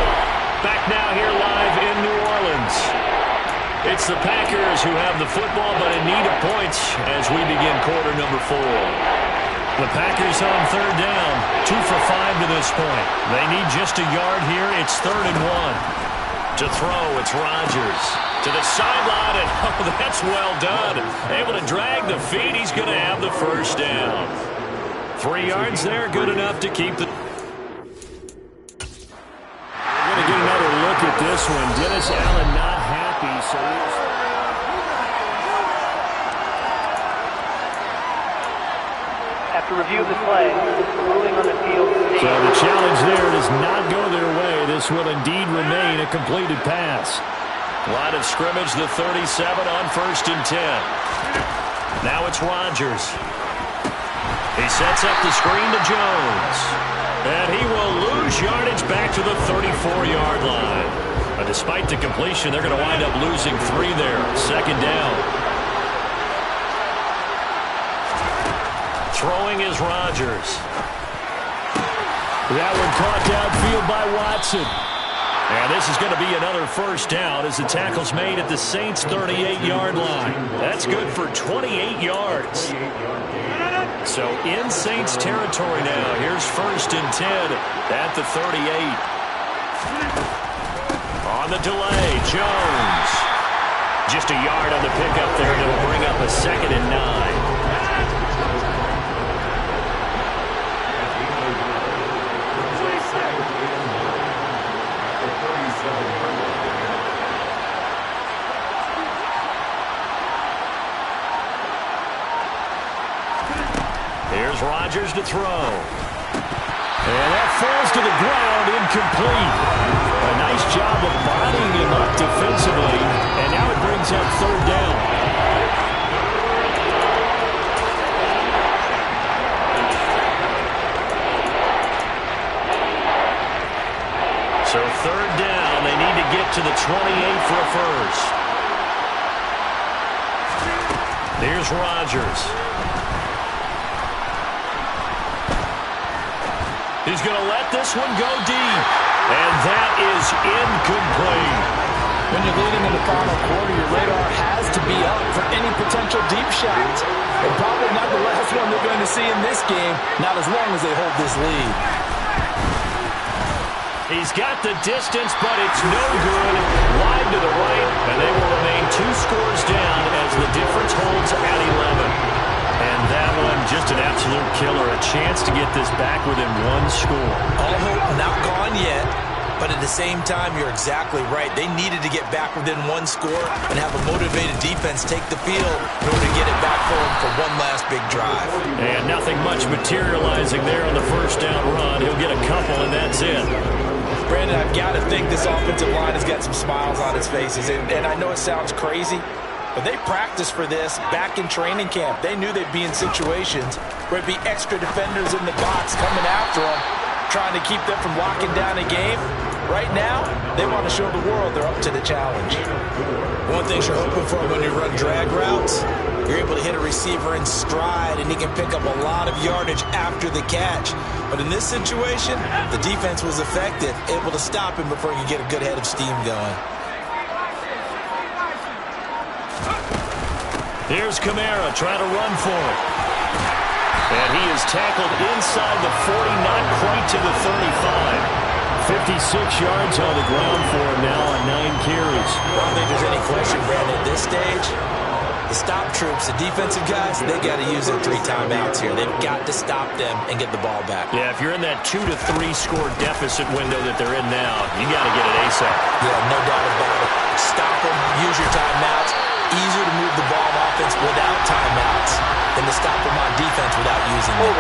Back now here live in New Orleans. It's the Packers who have the football but in need of points as we begin quarter number 4. The Packers on 3rd down, 2 for 5 to this point. They need just a yard here. It's 3rd and 1. To throw, it's Rodgers. To the sideline, and that's well done. Able to drag the feet. He's going to have the first down. 3 yards there, good enough to keep the... We're going to get another look at this one. Dennis Allen not happy, so After review of the play, ruling on the field. So the challenge there does not go their way. This will indeed remain a completed pass. Line of scrimmage, the 37 on 1st and 10. Now it's Rodgers. He sets up the screen to Jones. And he will lose yardage back to the 34-yard line. But despite the completion, they're going to wind up losing 3 there. 2nd down. Throwing is Rodgers. That one caught downfield by Watson. And this is going to be another first down as the tackle's made at the Saints' 38-yard line. That's good for 28 yards. So in Saints territory now. Here's 1st and 10 at the 38. On the delay, Jones. Just a yard on the pickup there, and it'll bring up a 2nd and 9. Here's Rodgers to throw. And that falls to the ground, incomplete. A nice job of bodying him up defensively, and now it brings up third down. So third down, they need to get to the 28 for a first. Here's Rodgers. He's going to let this one go deep. And that is incomplete. When you're leading in the final quarter, your radar has to be up for any potential deep shots. And probably not the last one they're going to see in this game, not as long as they hold this lead. He's got the distance, but it's no good. Wide to the right, and they will remain 2 scores down as the difference holds at 11. And that one, just an absolute killer. A chance to get this back within 1 score. All hope not gone yet, but at the same time, you're exactly right. They needed to get back within 1 score and have a motivated defense take the field in order to get it back for them for one last big drive. And nothing much materializing there on the first down run. He'll get a couple, and that's it. Brandon, I've got to think this offensive line has got some smiles on its faces. And I know it sounds crazy, but they practiced for this back in training camp. They knew they'd be in situations where it'd be extra defenders in the box coming after them, trying to keep them from locking down a game. Right now, they want to show the world they're up to the challenge. One thing you're hoping for when you run drag routes, you're able to hit a receiver in stride, and he can pick up a lot of yardage after the catch. But in this situation, the defense was effective, able to stop him before he could get a good head of steam going. Here's Kamara trying to run for it. And he is tackled inside the 40, not quite to the 35. 56 yards on the ground for him now on 9 carries. I don't think there's any question, Brandon, at this stage. The stop troops, the defensive guys, they got to use their 3 timeouts here. They've got to stop them and get the ball back. Yeah, if you're in that 2 to 3 score deficit window that they're in now, you got to get it ASAP. Yeah, no doubt about it. Stop them, use your timeouts. Easier to move the ball on offense without timeouts than to stop them on defense without using them.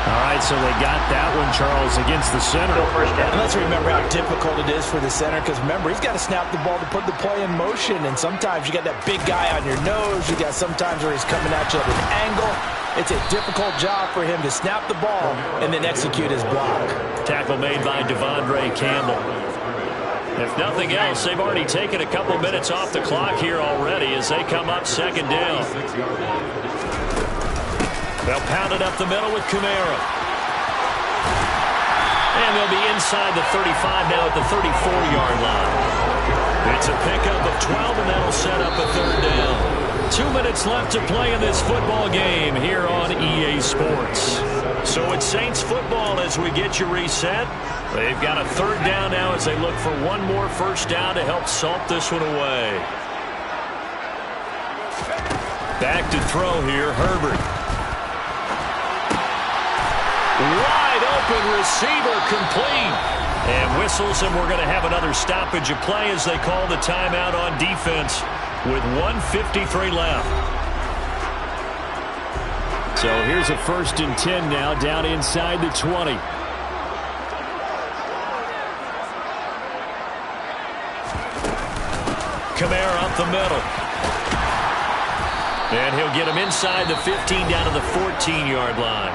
All right, so they got that one, Charles, against the center. And let's remember how difficult it is for the center, because remember, he's got to snap the ball to put the play in motion, and sometimes you got that big guy on your nose. You got sometimes where he's coming at you at an angle. It's a difficult job for him to snap the ball and then execute his block. Tackle made by Devondre Campbell. If nothing else, they've already taken a couple minutes off the clock here already as they come up second down. They'll pound it up the middle with Kamara. And they'll be inside the 35 now at the 34-yard line. It's a pickup of 12, and that'll set up a third down. 2 minutes left to play in this football game here on EA Sports. So it's Saints football as we get you reset. They've got a third down now as they look for one more first down to help salt this one away. Back to throw here, Herbert. Wide open receiver, complete. And whistles, and we're going to have another stoppage of play as they call the timeout on defense with 1:53 left. So here's a 1st and 10 now, down inside the 20. Kamara up the middle. And he'll get him inside the 15 down to the 14-yard line.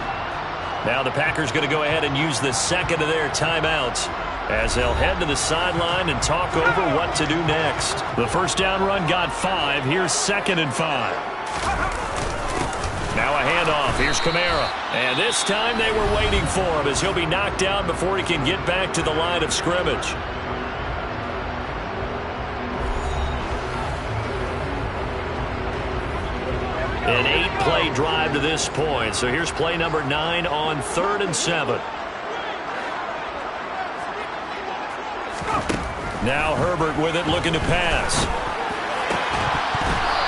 Now the Packers going to go ahead and use the second of their timeouts as they'll head to the sideline and talk over what to do next. The first down run got 5. Here's 2nd and 5. Now a handoff. Here's Kamara. And this time they were waiting for him as he'll be knocked down before he can get back to the line of scrimmage. An 8-play drive to this point. So here's play number 9 on 3rd and 7. Now Herbert with it, looking to pass.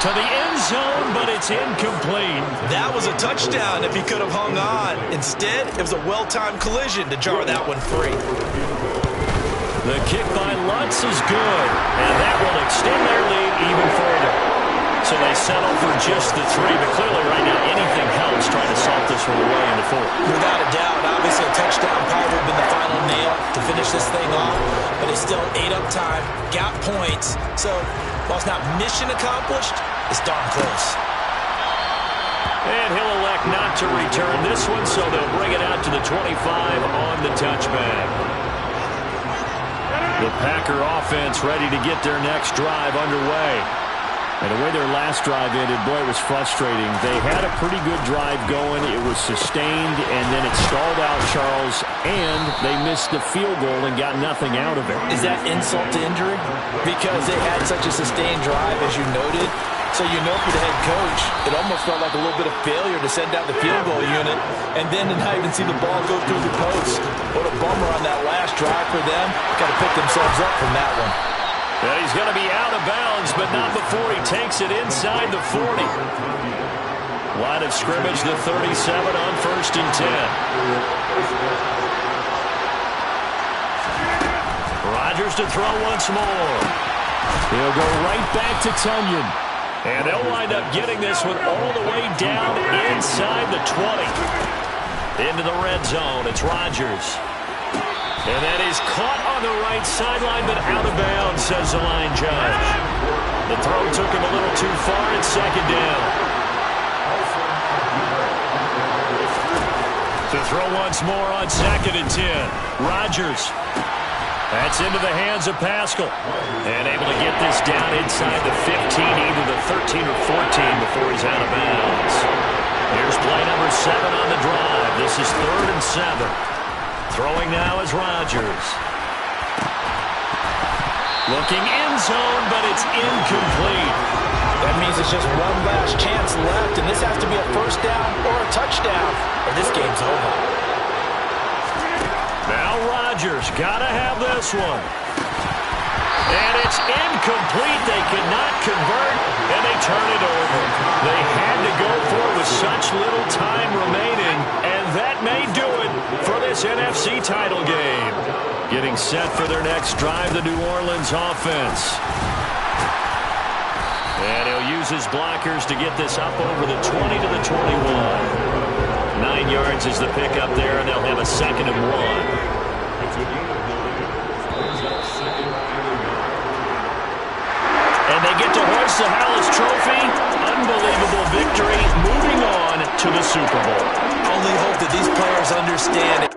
To the end zone, but it's incomplete. That was a touchdown if he could have hung on. Instead, it was a well-timed collision to jar that one free. The kick by Lutz is good, and that will extend their lead even further. So they settle for just the 3, but clearly right now anything helps trying to this thing off, but they still ate up time, got points. So while it's not mission accomplished, it's darn close. And he'll elect not to return this one, so they'll bring it out to the 25 on the touchback. The Packer offense ready to get their next drive underway. And the way their last drive ended, boy, it was frustrating. They had a pretty good drive going. It was sustained, and then it stalled out, Charles, and they missed the field goal and got nothing out of it. Is that insult to injury? Because they had such a sustained drive, as you noted. So you know for the head coach, it almost felt like a little bit of failure to send out the field goal unit and then to not even see the ball go through the post. What a bummer on that last drive for them. Got to pick themselves up from that one. And he's going to be out of bounds, but not before he takes it inside the 40. Line of scrimmage, the 37 on 1st and 10. Rodgers to throw once more. He'll go right back to Tunyon. And they'll wind up getting this one all the way down inside the 20. Into the red zone, it's Rodgers. And that is caught on the right sideline, but out of bounds, says the line judge. The throw took him a little too far. It's second down. To throw once more on 2nd and 10. Rodgers. That's into the hands of Pascal. And able to get this down inside the 15, either the 13 or 14 before he's out of bounds. Here's play number 7 on the drive. This is 3rd and 7. Throwing now is Rodgers. Looking end zone, but it's incomplete. That means it's just one last chance left, and this has to be a first down or a touchdown, or this game's over. Now Rodgers, gotta have this one. And it's incomplete. They cannot convert, and they turn it over. They had to go for it with such little time remaining, and that may do it for this NFC title game. Getting set for their next drive, the New Orleans offense. And he'll use his blockers to get this up over the 20 to the 21. 9 yards is the pickup there, and they'll have a 2nd and 1. And they get to hoist the Hallis Trophy. Unbelievable victory. Moving on to the Super Bowl. Only hope that these players understand it.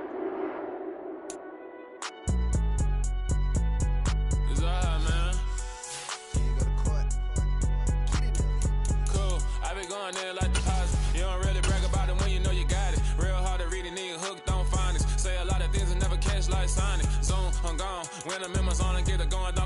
Cool. I be going there like deposit. You don't really brag about it when you know you got it. Real hard to read a nigga hooked on phonics. Say a lot of things and never catch like Sonic. Zoom, I'm gone. When I'm in my zone and get it going down.